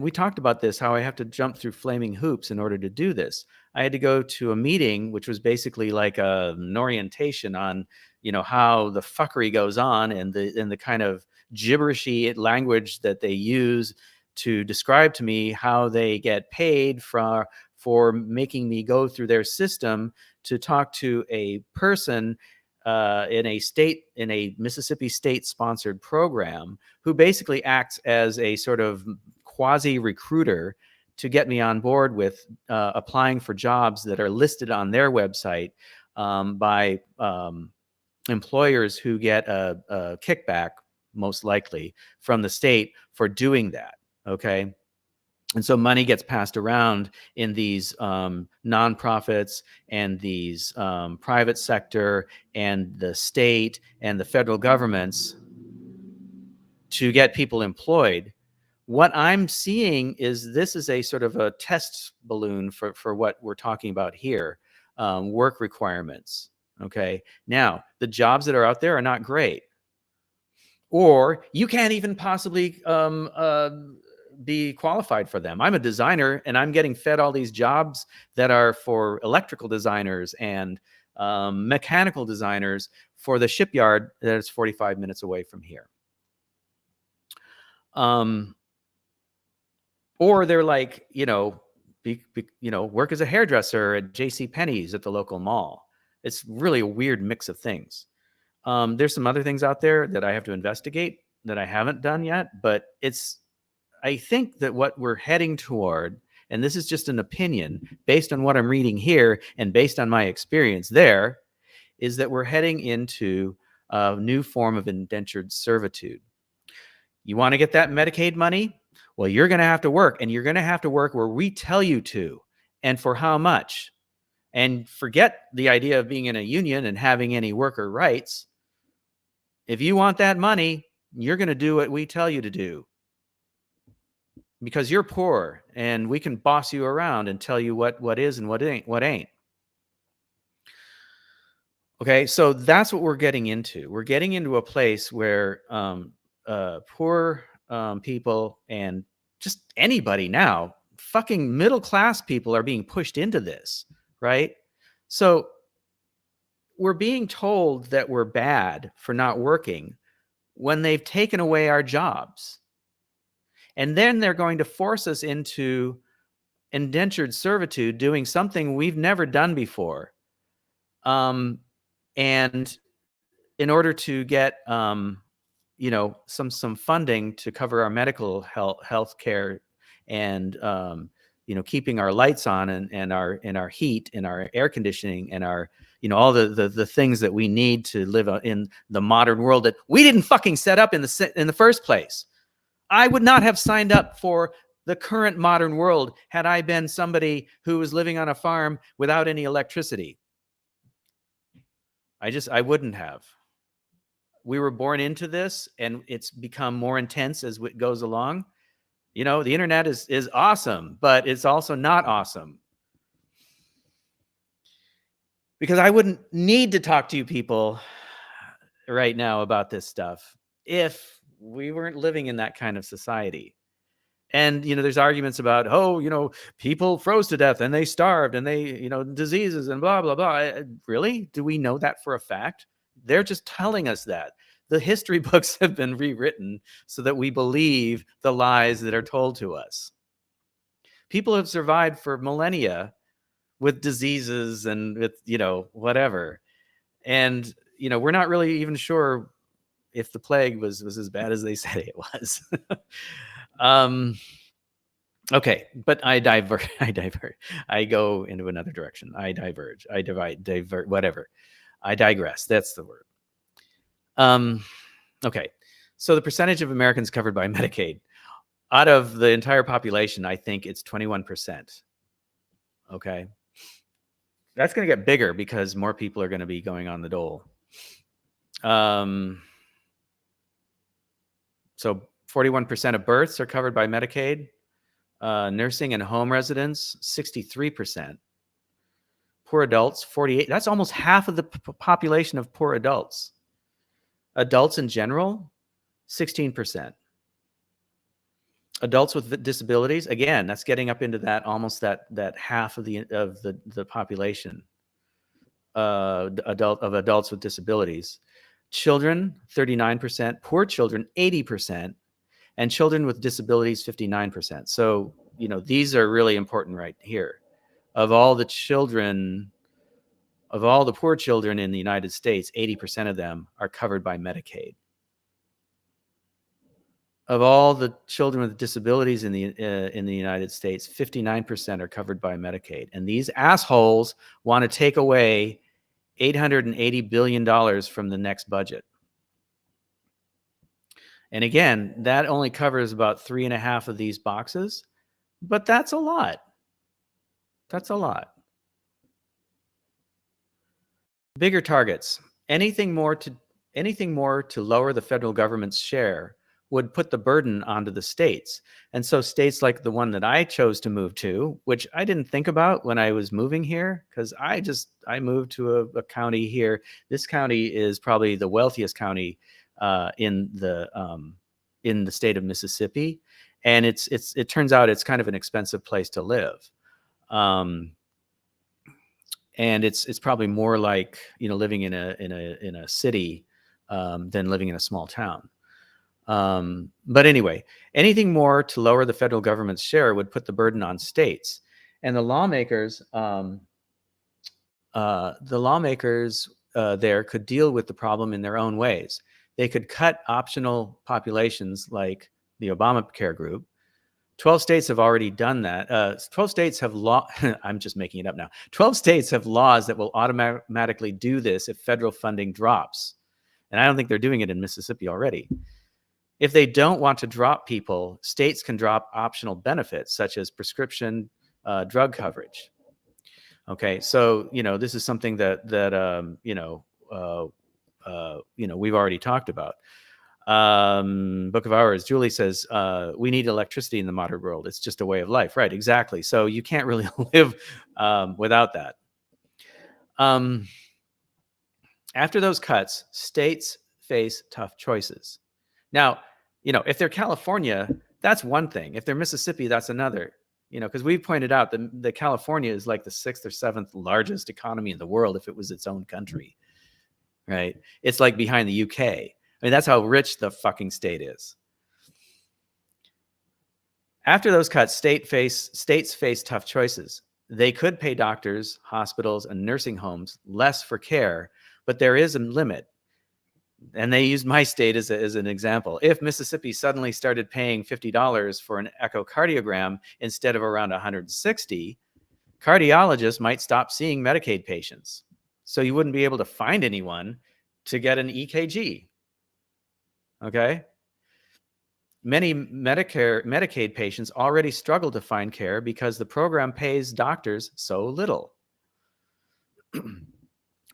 we talked about this, how I have to jump through flaming hoops in order to do this. I had to go to a meeting, which was basically like an orientation on, how the fuckery goes on and the kind of gibberishy language that they use to describe to me how they get paid for making me go through their system to talk to a person in a Mississippi state sponsored program who basically acts as a sort of quasi recruiter to get me on board with applying for jobs that are listed on their website by employers who get a kickback, most likely, from the state for doing that. Okay. And so money gets passed around in these nonprofits and these private sector and the state and the federal governments to get people employed. What I'm seeing is this is a sort of a test balloon for what we're talking about here, work requirements. Okay. Now, the jobs that are out there are not great. Or you can't even possibly be qualified for them. I'm a designer and I'm getting fed all these jobs that are for electrical designers and mechanical designers for the shipyard that is 45 minutes away from here. Or they're like, work as a hairdresser at JCPenney's at the local mall. It's really a weird mix of things. There's some other things out there that I have to investigate that I haven't done yet, but I think that what we're heading toward, and this is just an opinion based on what I'm reading here and based on my experience there, is that we're heading into a new form of indentured servitude. You want to get that Medicaid money? Well, you're going to have to work, and you're going to have to work where we tell you to, and for how much. And forget the idea of being in a union and having any worker rights. If you want that money, you're going to do what we tell you to do. Because you're poor and we can boss you around and tell you what is and what ain't. Okay, so that's what we're getting into. We're getting into a place where poor people and just anybody now, fucking middle-class people are being pushed into this, right? So we're being told that we're bad for not working when they've taken away our jobs. And then they're going to force us into indentured servitude, doing something we've never done before. And in order to get, some funding to cover our medical health care and, keeping our lights on and our heat and our air conditioning and our, all the things that we need to live in the modern world that we didn't fucking set up in the first place. I would not have signed up for the current modern world had I been somebody who was living on a farm without any electricity. I wouldn't have. We were born into this, and it's become more intense as it goes along. The internet is awesome, but it's also not awesome. Because I wouldn't need to talk to you people right now about this stuff if we weren't living in that kind of society. And, there's arguments about, people froze to death and they starved and they, diseases and blah, blah, blah. Really? Do we know that for a fact? They're just telling us that. The history books have been rewritten so that we believe the lies that are told to us. People have survived for millennia with diseases and with, whatever. And, we're not really even sure if the plague was as bad as they said it was. Okay, but I divert. I go into another direction. I diverge. I divert, whatever. I digress. That's the word. Okay, so the percentage of Americans covered by Medicaid out of the entire population, I think it's 21%. Okay, that's going to get bigger because more people are going to be going on the dole. So 41% of births are covered by Medicaid. Nursing and home residents, 63%. Poor adults, 48. That's almost half of the population of poor adults. Adults in general, 16%. Adults with disabilities, again, that's getting up into that almost that half of the population. Adults with disabilities. Children, 39%. Poor children, 80%. And children with disabilities, 59%. So, these are really important right here. Of all the poor children in the United States, 80% of them are covered by Medicaid. of all the children with disabilities in the United States, 59% are covered by Medicaid. And these assholes want to take away $880 billion from the next budget. And again, that only covers about 3.5 of these boxes, but that's a lot. That's a lot. Bigger targets. Anything more to lower the federal government's share would put the burden onto the states. And so states like the one that I chose to move to, which I didn't think about when I was moving here, because I moved to a county here. This county is probably the wealthiest county in the state of Mississippi. And it turns out it's kind of an expensive place to live. And it's probably more like, living in a city than living in a small town. But anyway, anything more to lower the federal government's share would put the burden on states. And the lawmakers there could deal with the problem in their own ways. They could cut optional populations like the Obamacare group. 12 states have already done that. 12 states have I'm just making it up now. 12 states have laws that will automatically do this if federal funding drops. And I don't think they're doing it in Mississippi already. If they don't want to drop people, states can drop optional benefits such as prescription drug coverage. Okay, so this is something that we've already talked about. Book of Hours, Julie says, we need electricity in the modern world. It's just a way of life. Right, exactly. So you can't really live without that. After those cuts, states face tough choices. Now, if they're California, that's one thing. If they're Mississippi, that's another. Because we pointed out that California is like the 6th or 7th largest economy in the world if it was its own country, right? It's like behind the UK. I mean, that's how rich the fucking state is. After those cuts, states face tough choices. They could pay doctors, hospitals, and nursing homes less for care, but there is a limit. And they used my state as an example. If Mississippi suddenly started paying $50 for an echocardiogram instead of around $160, cardiologists might stop seeing Medicaid patients. So you wouldn't be able to find anyone to get an EKG. Okay? Many Medicaid patients already struggle to find care because the program pays doctors so little.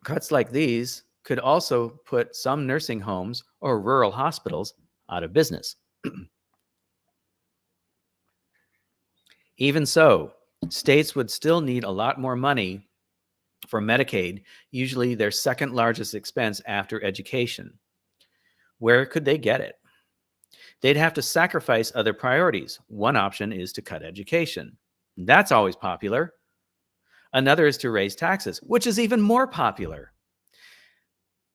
Cuts like these could also put some nursing homes or rural hospitals out of business. Even so, states would still need a lot more money for Medicaid, usually their second largest expense after education. Where could they get it? They'd have to sacrifice other priorities. One option is to cut education. That's always popular. Another is to raise taxes, which is even more popular.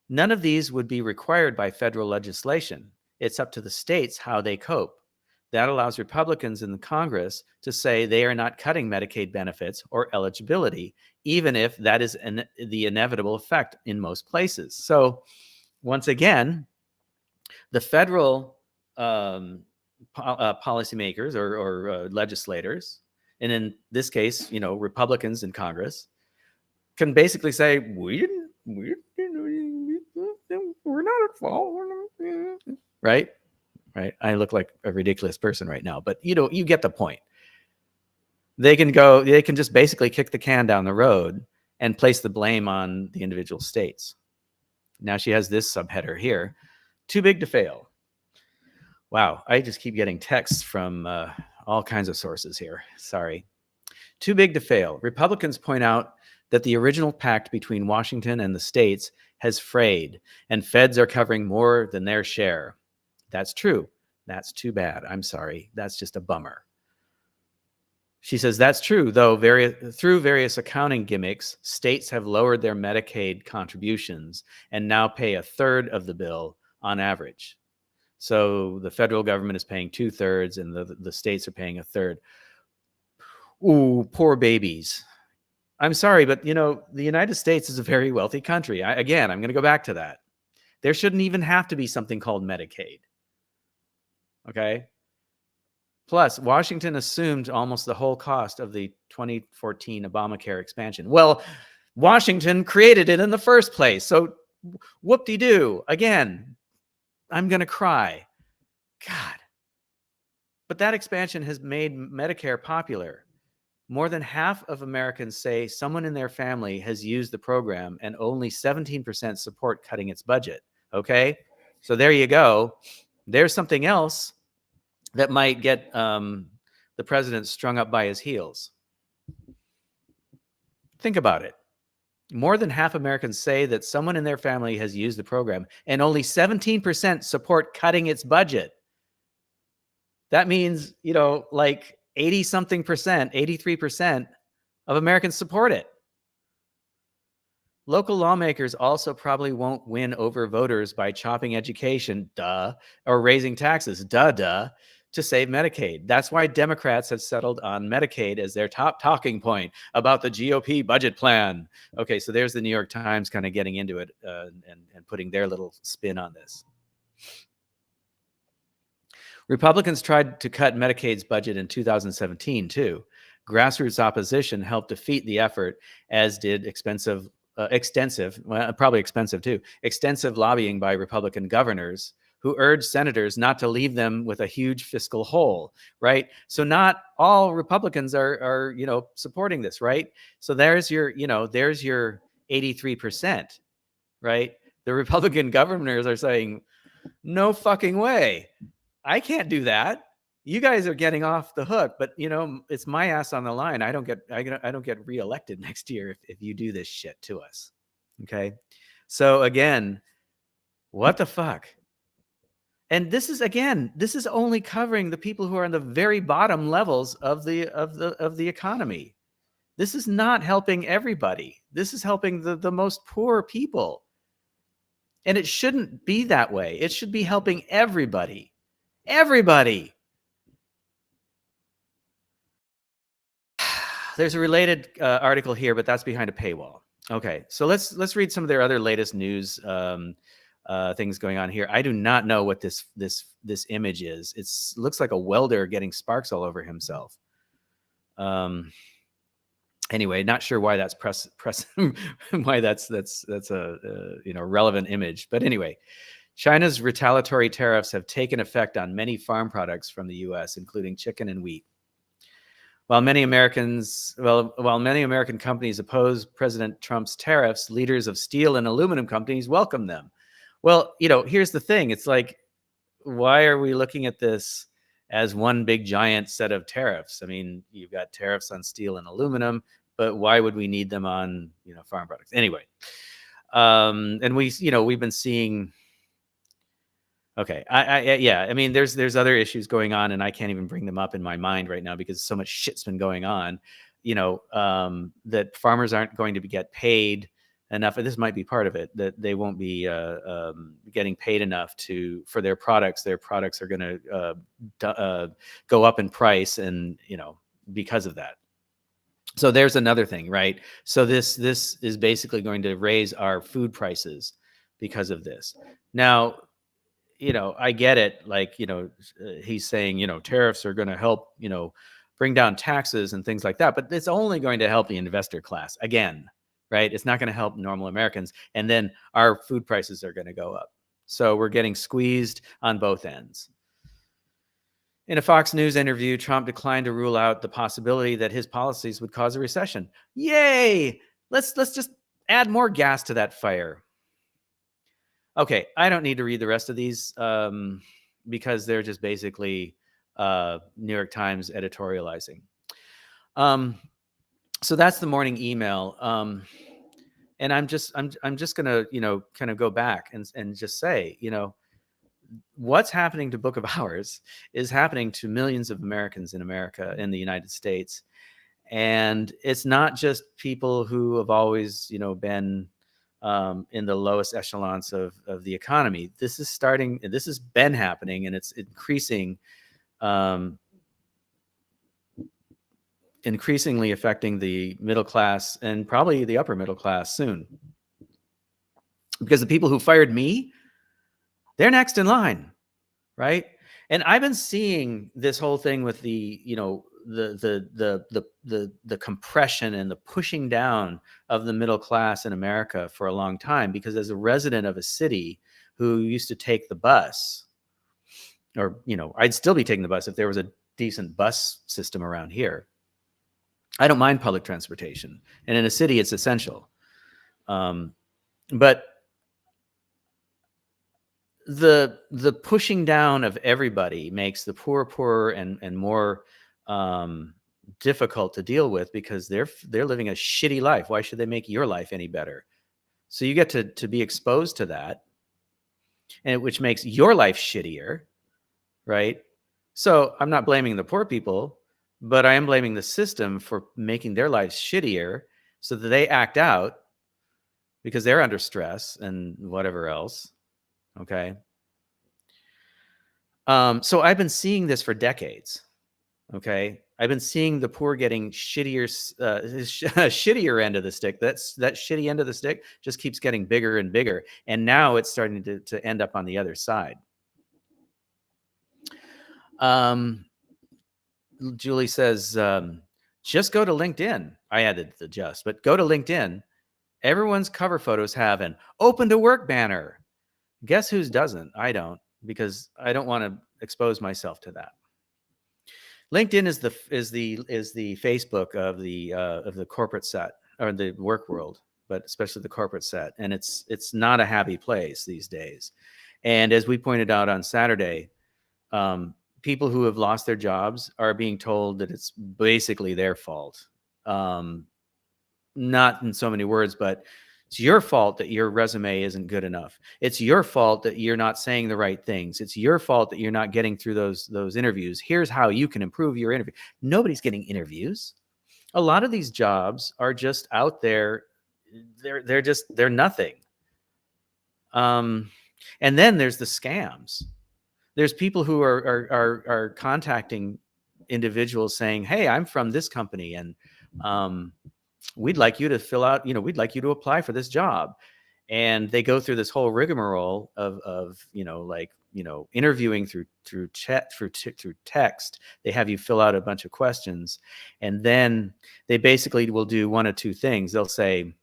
None of these would be required by federal legislation. It's up to the states how they cope. That allows Republicans in the Congress to say they are not cutting Medicaid benefits or eligibility, even if that is the inevitable effect in most places. So once again, the federal policymakers or legislators, and in this case, Republicans in Congress, can basically say, we're not at fault, right? Right. I look like a ridiculous person right now, but you get the point. They can just basically kick the can down the road and place the blame on the individual states. Now she has this subheader here, too big to fail. Wow, I just keep getting texts from all kinds of sources here. Sorry. Too big to fail. Republicans point out that the original pact between Washington and the states has frayed, and feds are covering more than their share. That's true. That's too bad. I'm sorry. That's just a bummer. She says that's true, though through various accounting gimmicks, states have lowered their Medicaid contributions and now pay a third of the bill on average. So the federal government is paying 2/3 and the states are paying a third. Ooh, poor babies. I'm sorry, but the United States is a very wealthy country. I'm going to go back to that. There shouldn't even have to be something called Medicaid. Okay. Plus, Washington assumed almost the whole cost of the 2014 Obamacare expansion. Well, Washington created it in the first place. So whoop-de-doo. Again, I'm going to cry. God. But that expansion has made Medicare popular. More than half of Americans say someone in their family has used the program, and only 17% support cutting its budget. Okay? So there you go. There's something else that might get the president strung up by his heels. Think about it. More than half Americans say that someone in their family has used the program, and only 17% support cutting its budget. That means, like 80 something percent, 83% of Americans support it. Local lawmakers also probably won't win over voters by chopping education, or raising taxes, to save Medicaid. That's why Democrats have settled on Medicaid as their top talking point about the GOP budget plan. Okay, so there's the New York Times kind of getting into it and putting their little spin on this. Republicans tried to cut Medicaid's budget in 2017, too. Grassroots opposition helped defeat the effort, as did extensive lobbying by Republican governors who urged senators not to leave them with a huge fiscal hole, right? So not all Republicans are supporting this, right? So there's your 83%, right? The Republican governors are saying, no fucking way. I can't do that. You guys are getting off the hook, but it's my ass on the line. I don't get reelected next year if you do this shit to us. Okay. So again, what the fuck? And this is only covering the people who are on the very bottom levels of the economy. This is not helping everybody. This is helping the most poor people. And it shouldn't be that way. It should be helping everybody. Everybody. There's a related article here, but that's behind a paywall. Okay, so let's read some of their other latest news things going on here. I do not know what this image is. It looks like a welder getting sparks all over himself. Anyway, not sure why that's why that's a relevant image. But anyway, China's retaliatory tariffs have taken effect on many farm products from the U.S., including chicken and wheat. While many American companies oppose President Trump's tariffs, leaders of steel and aluminum companies welcome them. Well, here's the thing. It's like, why are we looking at this as one big giant set of tariffs? I mean, you've got tariffs on steel and aluminum, but why would we need them on, farm products? Anyway, and we've been seeing. Okay. I mean, there's other issues going on, and I can't even bring them up in my mind right now because so much shit's been going on, that farmers aren't going to get paid enough. And this might be part of it, that they won't be getting paid enough for their products. Their products are going to go up in price, and, because of that. So there's another thing, right? So this is basically going to raise our food prices because of this. Now, I get it. Like, he's saying, tariffs are going to help, bring down taxes and things like that. But it's only going to help the investor class again, right? It's not going to help normal Americans. And then our food prices are going to go up. So we're getting squeezed on both ends. In a Fox News interview, Trump declined to rule out the possibility that his policies would cause a recession. Yay! Let's just add more gas to that fire. Okay, I don't need to read the rest of these because they're just basically New York Times editorializing. So that's the morning email, and I'm just gonna kind of go back and just say what's happening to Book of Hours is happening to millions of Americans in the United States, and it's not just people who have always been in the lowest echelons of the economy. This has been happening, and it's increasingly affecting the middle class and probably the upper middle class soon. Because the people who fired me, they're next in line, right? And I've been seeing this whole thing with the, the compression and the pushing down of the middle class in America for a long time, because as a resident of a city who used to take the bus, or, I'd still be taking the bus if there was a decent bus system around here. I don't mind public transportation, and in a city it's essential. But the pushing down of everybody makes the poor poorer and more difficult to deal with, because they're living a shitty life. Why should they make your life any better? So you get to be exposed to that, and which makes your life shittier, right? So I'm not blaming the poor people, but I am blaming the system for making their lives shittier, so that they act out because they're under stress and whatever else. Okay. So I've been seeing this for decades. Okay. I've been seeing the poor getting shittier, shittier end of the stick. That shitty end of the stick just keeps getting bigger and bigger. And now it's starting to end up on the other side. Julie says, just go to LinkedIn. I added the just, but go to LinkedIn. Everyone's cover photos have an open to work banner. Guess whose doesn't? I don't, because I don't want to expose myself to that. LinkedIn is the Facebook of the corporate set, or the work world, but especially the corporate set. And it's not a happy place these days. And as we pointed out on Saturday, people who have lost their jobs are being told that it's basically their fault. Not in so many words, but it's your fault that your resume isn't good enough. It's your fault that you're not saying the right things. It's your fault that you're not getting through those interviews. Here's how you can improve your interview. Nobody's getting interviews. A lot of these jobs are just out there. They're nothing. And then there's the scams. There's people who are contacting individuals saying, "Hey, I'm from this company, and we'd like you to fill out, we'd like you to apply for this job." And they go through this whole rigmarole of interviewing through chat, through text. They have you fill out a bunch of questions, and then they basically will do one of two things. They'll say,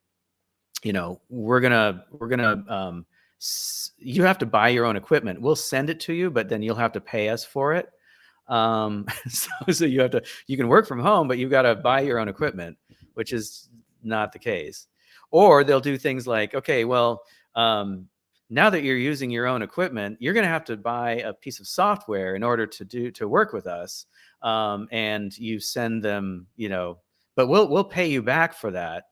we're gonna you have to buy your own equipment. We'll send it to you, but then you'll have to pay us for it. So you can work from home, but you've got to buy your own equipment, which is not the case. Or they'll do things like, okay, well, now that you're using your own equipment, you're going to have to buy a piece of software in order to work with us. And you send them, but we'll pay you back for that.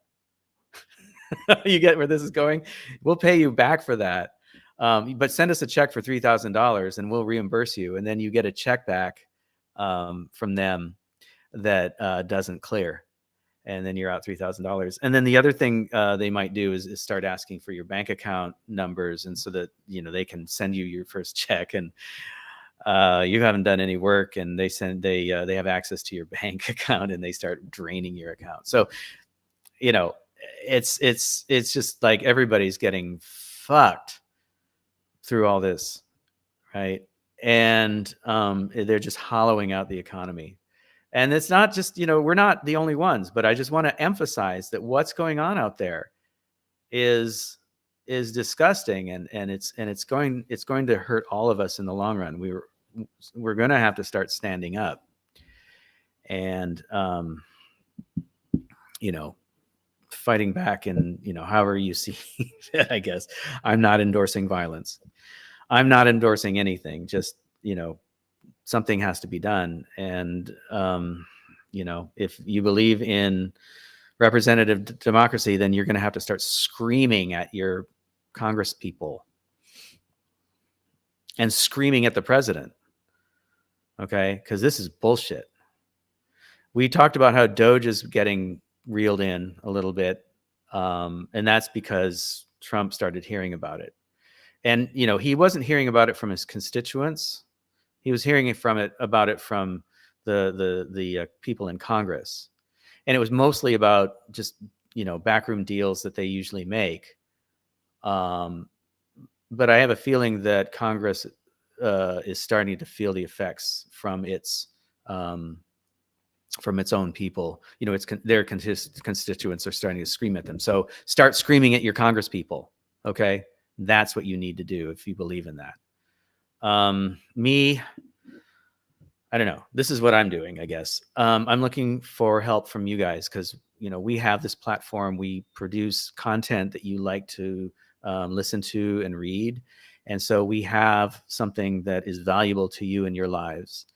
You get where this is going? We'll pay you back for that. But send us a check for $3,000 and we'll reimburse you. And then you get a check back from them that doesn't clear. And then you're out $3,000. And then the other thing they might do is start asking for your bank account numbers, and so that they can send you your first check, and you haven't done any work, and they have access to your bank account, and they start draining your account. So it's just like everybody's getting fucked through all this, right? And they're just hollowing out the economy. And it's not just, we're not the only ones, but I just want to emphasize that what's going on out there is disgusting, and it's going to hurt all of us in the long run. We're going to have to start standing up, and fighting back, and however you see it. I guess I'm not endorsing violence. I'm not endorsing anything. Just something has to be done. And, if you believe in representative democracy, then you're going to have to start screaming at your Congress people and screaming at the president. Okay. Because this is bullshit. We talked about how Doge is getting reeled in a little bit. And that's because Trump started hearing about it. And, he wasn't hearing about it from his constituents. He was hearing about it from the people in Congress, and it was mostly about just backroom deals that they usually make. But I have a feeling that Congress is starting to feel the effects from its own people. Their constituents are starting to scream at them. So start screaming at your Congress people. Okay, that's what you need to do if you believe in that. I don't know. This is what I'm doing, I guess. I'm looking for help from you guys because, we have this platform. We produce content that you like to listen to and read. And so we have something that is valuable to you in your lives.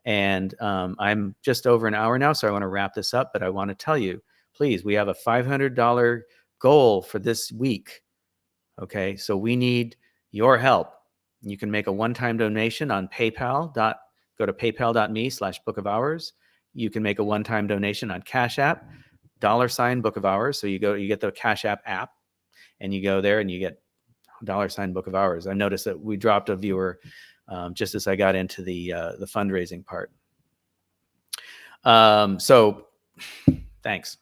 And I'm just over an hour now, so I want to wrap this up. But I want to tell you, please, we have a $500 goal for this week. Okay, so we need your help. You can make a one-time donation on PayPal. Go to paypal.me/Book of Hours. You can make a one-time donation on Cash App, $Book of Hours. So you get the Cash app, and you go there and you get $Book of Hours. I noticed that we dropped a viewer just as I got into the fundraising part. So thanks.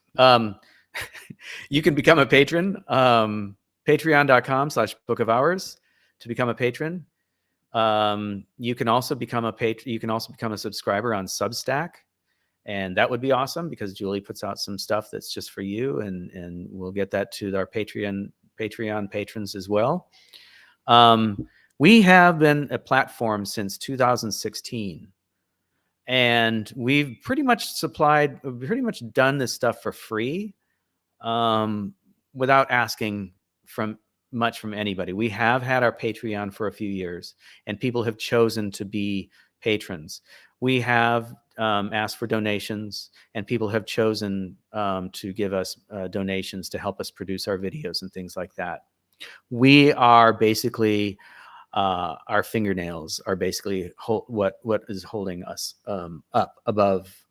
You can become a patron. Patreon.com/Book of Hours to become a patron. You can also become a subscriber on Substack, and that would be awesome because Julie puts out some stuff that's just for you, and we'll get that to our Patreon patrons as well. We have been a platform since 2016, and we've pretty much done this stuff for free, without asking much from anybody. We have had our Patreon for a few years, and people have chosen to be patrons. We have asked for donations, and people have chosen to give us donations to help us produce our videos and things like that. We are basically our fingernails are basically what is holding us up above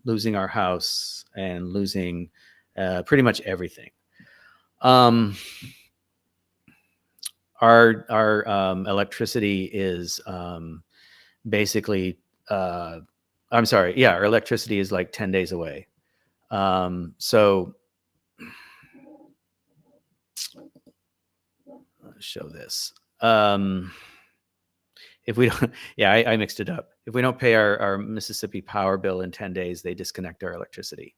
losing our house and losing pretty much everything. Our electricity is basically our electricity is like 10 days away. So let's show this. If we don't, I mixed it up. If we don't pay our Mississippi Power bill in 10 days, they disconnect our electricity.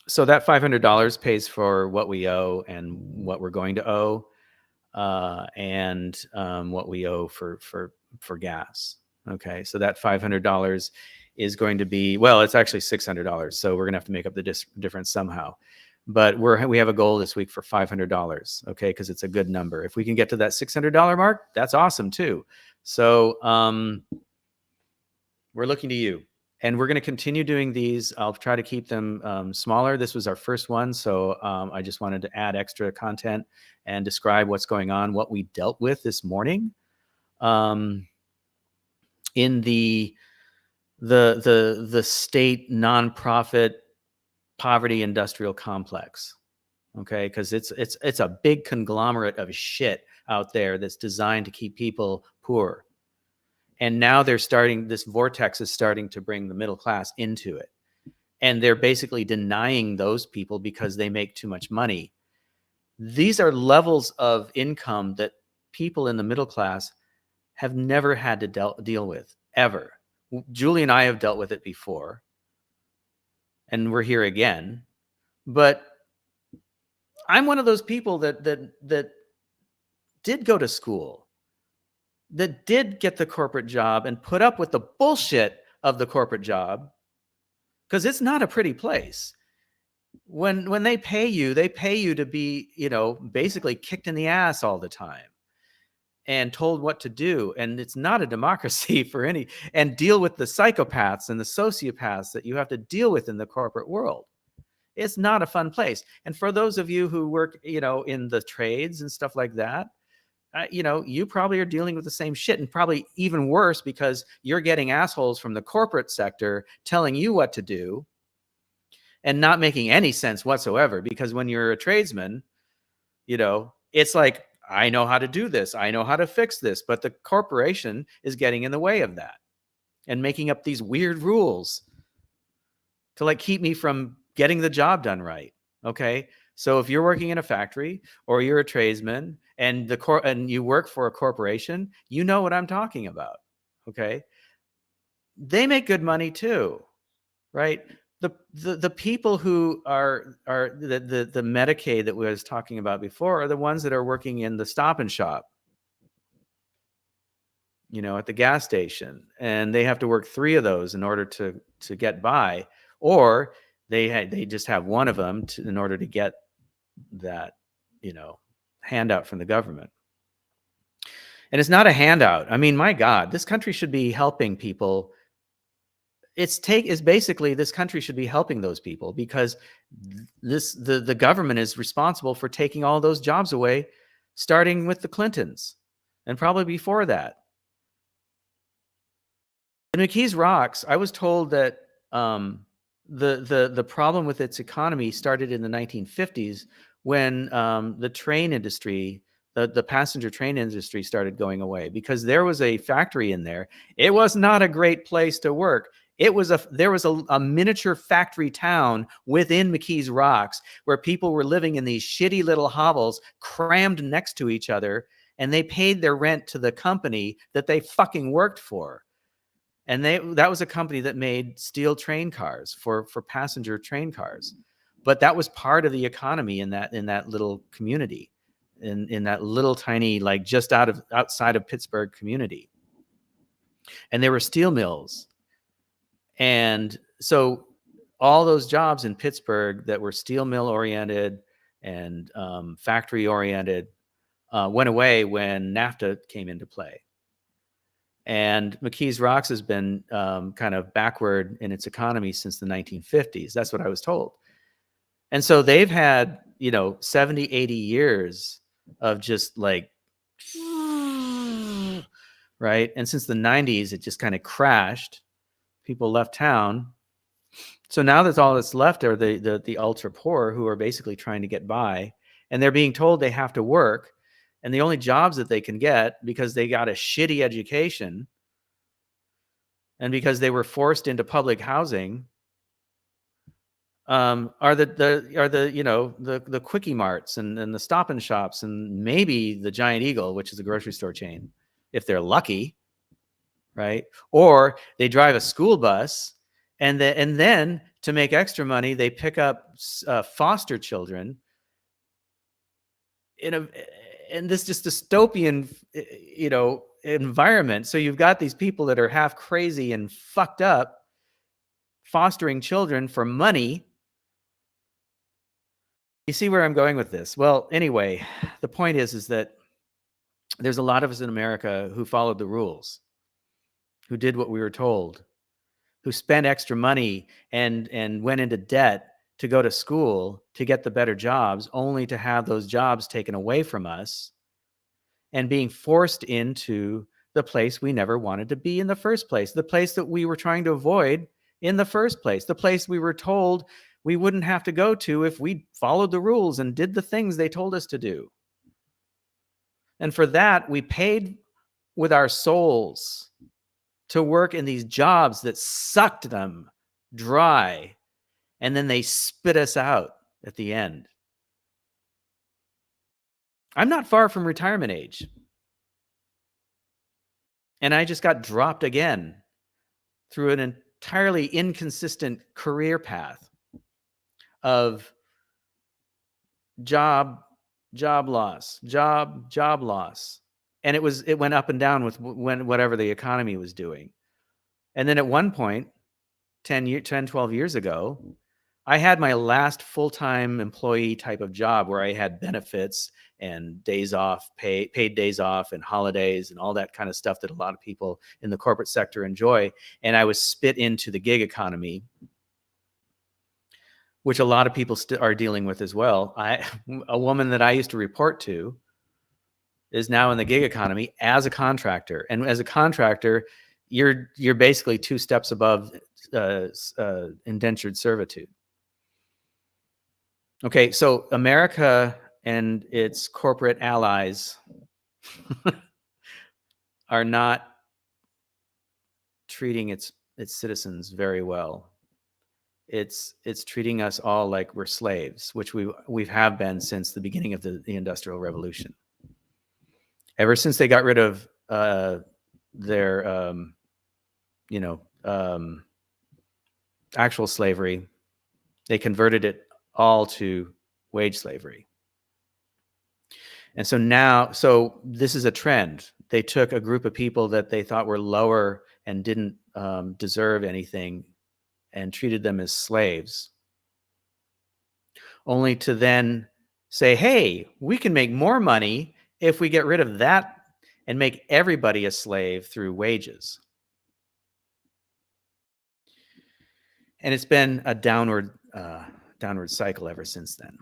So that $500 pays for what we owe and what we're going to owe, and what we owe for gas. Okay, so that $500 is going to be, well, it's actually $600. So we're gonna have to make up the difference somehow. But we have a goal this week for $500. Okay, because it's a good number. If we can get to that $600 mark, that's awesome too. So we're looking to you. And we're going to continue doing these. I'll try to keep them smaller. This was our first one, so I just wanted to add extra content and describe what's going on, what we dealt with this morning in the state nonprofit poverty industrial complex. Okay, because it's a big conglomerate of shit out there that's designed to keep people poor. And now this vortex is starting to bring the middle class into it. And they're basically denying those people because they make too much money. These are levels of income that people in the middle class have never had to deal with, ever. Julie and I have dealt with it before, and we're here again. But I'm one of those people that did go to school, that did get the corporate job and put up with the bullshit of the corporate job, because it's not a pretty place. When they pay you to be, basically kicked in the ass all the time and told what to do. And it's not a democracy and deal with the psychopaths and the sociopaths that you have to deal with in the corporate world. It's not a fun place. And for those of you who work, in the trades and stuff like that, you probably are dealing with the same shit, and probably even worse because you're getting assholes from the corporate sector telling you what to do and not making any sense whatsoever. Because when you're a tradesman, it's like, I know how to do this, I know how to fix this, but the corporation is getting in the way of that and making up these weird rules to keep me from getting the job done right. Okay. So if you're working in a factory or you're a tradesman and and you work for a corporation, you know what I'm talking about. Okay. They make good money too, right? The people who are the Medicaid that we was talking about before are the ones that are working in the Stop and Shop, at the gas station, and they have to work 3 of those in order to get by, or they just have one of them in order to get that, handout from the government. And it's not a handout. I mean, my God, this country should be helping people. Is basically, this country should be helping those people, because the government is responsible for taking all those jobs away, starting with the Clintons and probably before that. In McKees Rocks, I was told that the problem with its economy started in the 1950s when the train industry, the passenger train industry, started going away, because there was a factory in there. It was not a great place to work. There was a miniature factory town within McKees Rocks where people were living in these shitty little hovels crammed next to each other, and they paid their rent to the company that they fucking worked for. And that was a company that made steel train cars for passenger train cars. But that was part of the economy in that little community, in that little tiny, like just outside of Pittsburgh community. And there were steel mills. And so all those jobs in Pittsburgh that were steel mill oriented and factory oriented went away when NAFTA came into play. And McKees Rocks has been kind of backward in its economy since the 1950s. That's what I was told. And so they've had, 70, 80 years of just like, right? And since the 90s, it just kind of crashed. People left town. So now that's all that's left are the ultra poor, who are basically trying to get by. And they're being told they have to work. And the only jobs that they can get, because they got a shitty education and because they were forced into public housing, are the Quickie Marts and the Stop and Shops, and maybe the Giant Eagle, which is a grocery store chain, if they're lucky, right? Or they drive a school bus, and then to make extra money, they pick up foster children in this just dystopian, environment. So you've got these people that are half crazy and fucked up, fostering children for money. You see where I'm going with this? Well, anyway, the point is that there's a lot of us in America who followed the rules, who did what we were told, who spent extra money and went into debt to go to school to get the better jobs, only to have those jobs taken away from us and being forced into the place we never wanted to be in the first place, the place that we were trying to avoid in the first place, the place we were told we wouldn't have to go to if we followed the rules and did the things they told us to do. And for that, we paid with our souls to work in these jobs that sucked them dry, and then they spit us out at the end. I'm not far from retirement age. And I just got dropped again through an entirely inconsistent career path of job loss. And it went up and down with whatever the economy was doing. And then at one point, 10, 12 years ago, I had my last full-time employee type of job where I had benefits and days off, paid days off and holidays and all that kind of stuff that a lot of people in the corporate sector enjoy. And I was spit into the gig economy, which a lot of people are dealing with as well. A woman that I used to report to is now in the gig economy as a contractor. And as a contractor, you're basically 2 steps above indentured servitude. Okay, so America and its corporate allies are not treating its citizens very well. It's treating us all like we're slaves, which we have been since the beginning of the Industrial Revolution. Ever since they got rid of their, actual slavery, they converted it all to wage slavery. And so this is a trend. They took a group of people that they thought were lower and didn't deserve anything and treated them as slaves, only to then say, hey, we can make more money if we get rid of that and make everybody a slave through wages. And it's been a downward cycle ever since then.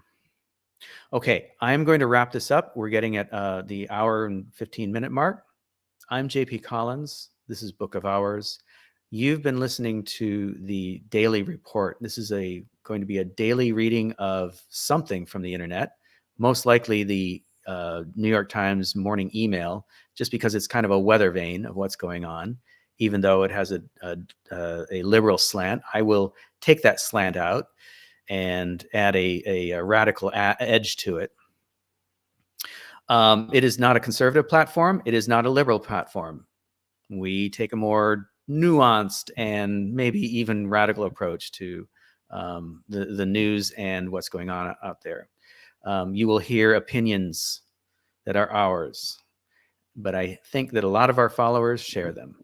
Okay, I'm going to wrap this up. We're getting at the hour and 15-minute mark. I'm JP Collins. This is Book of Hours. You've been listening to the Daily Report. This is going to be a daily reading of something from the internet, most likely the New York Times morning email, just because it's kind of a weather vane of what's going on, even though it has a liberal slant. I will take that slant out and add a radical edge to it. It is not a conservative platform. It is not a liberal platform. We take a more nuanced and maybe even radical approach to the news and what's going on out there. You will hear opinions that are ours, but I think that a lot of our followers share them.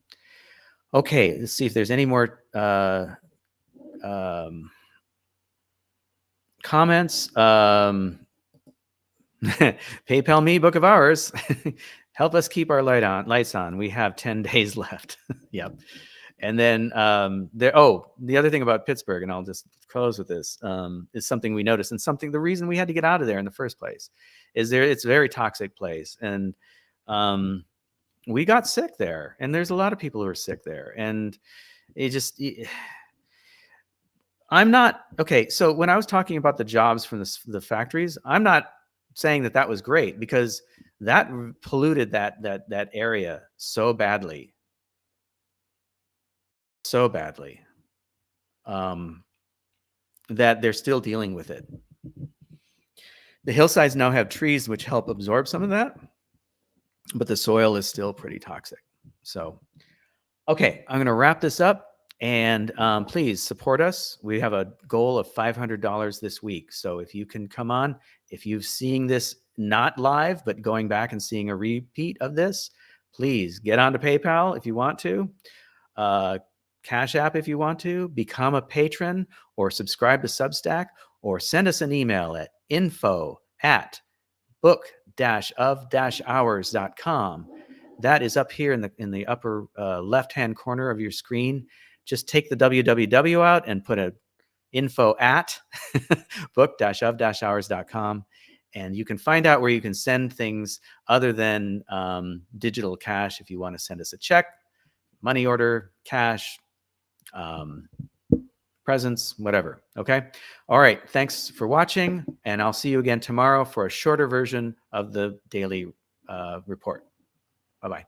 Okay, let's see if there's any more comments. PayPal me, Book of Hours. Help us keep our lights on. We have 10 days left. Yep. And then the other thing about Pittsburgh, and I'll just close with this, is something we noticed, and the reason we had to get out of there in the first place is it's a very toxic place. And we got sick there, and there's a lot of people who are sick there. And I'm not, okay, so when I was talking about the jobs from the factories, I'm not saying that was great, because that polluted that area so badly, that they're still dealing with it. The hillsides now have trees which help absorb some of that, but the soil is still pretty toxic. So, okay, I'm going to wrap this up. And please support us. We have a goal of $500 this week. So if you can come on, if you've seen this not live, but going back and seeing a repeat of this, please get onto PayPal if you want to, Cash App if you want to, become a patron, or subscribe to Substack, or send us an email at info@book-of-hours.com. That is up here in the upper left-hand corner of your screen. Just take the www out and put a info at book-of-hours.com, and you can find out where you can send things other than digital cash. If you want to send us a check, money order, cash, presents, whatever. Okay. All right. Thanks for watching, and I'll see you again tomorrow for a shorter version of the daily report. Bye-bye.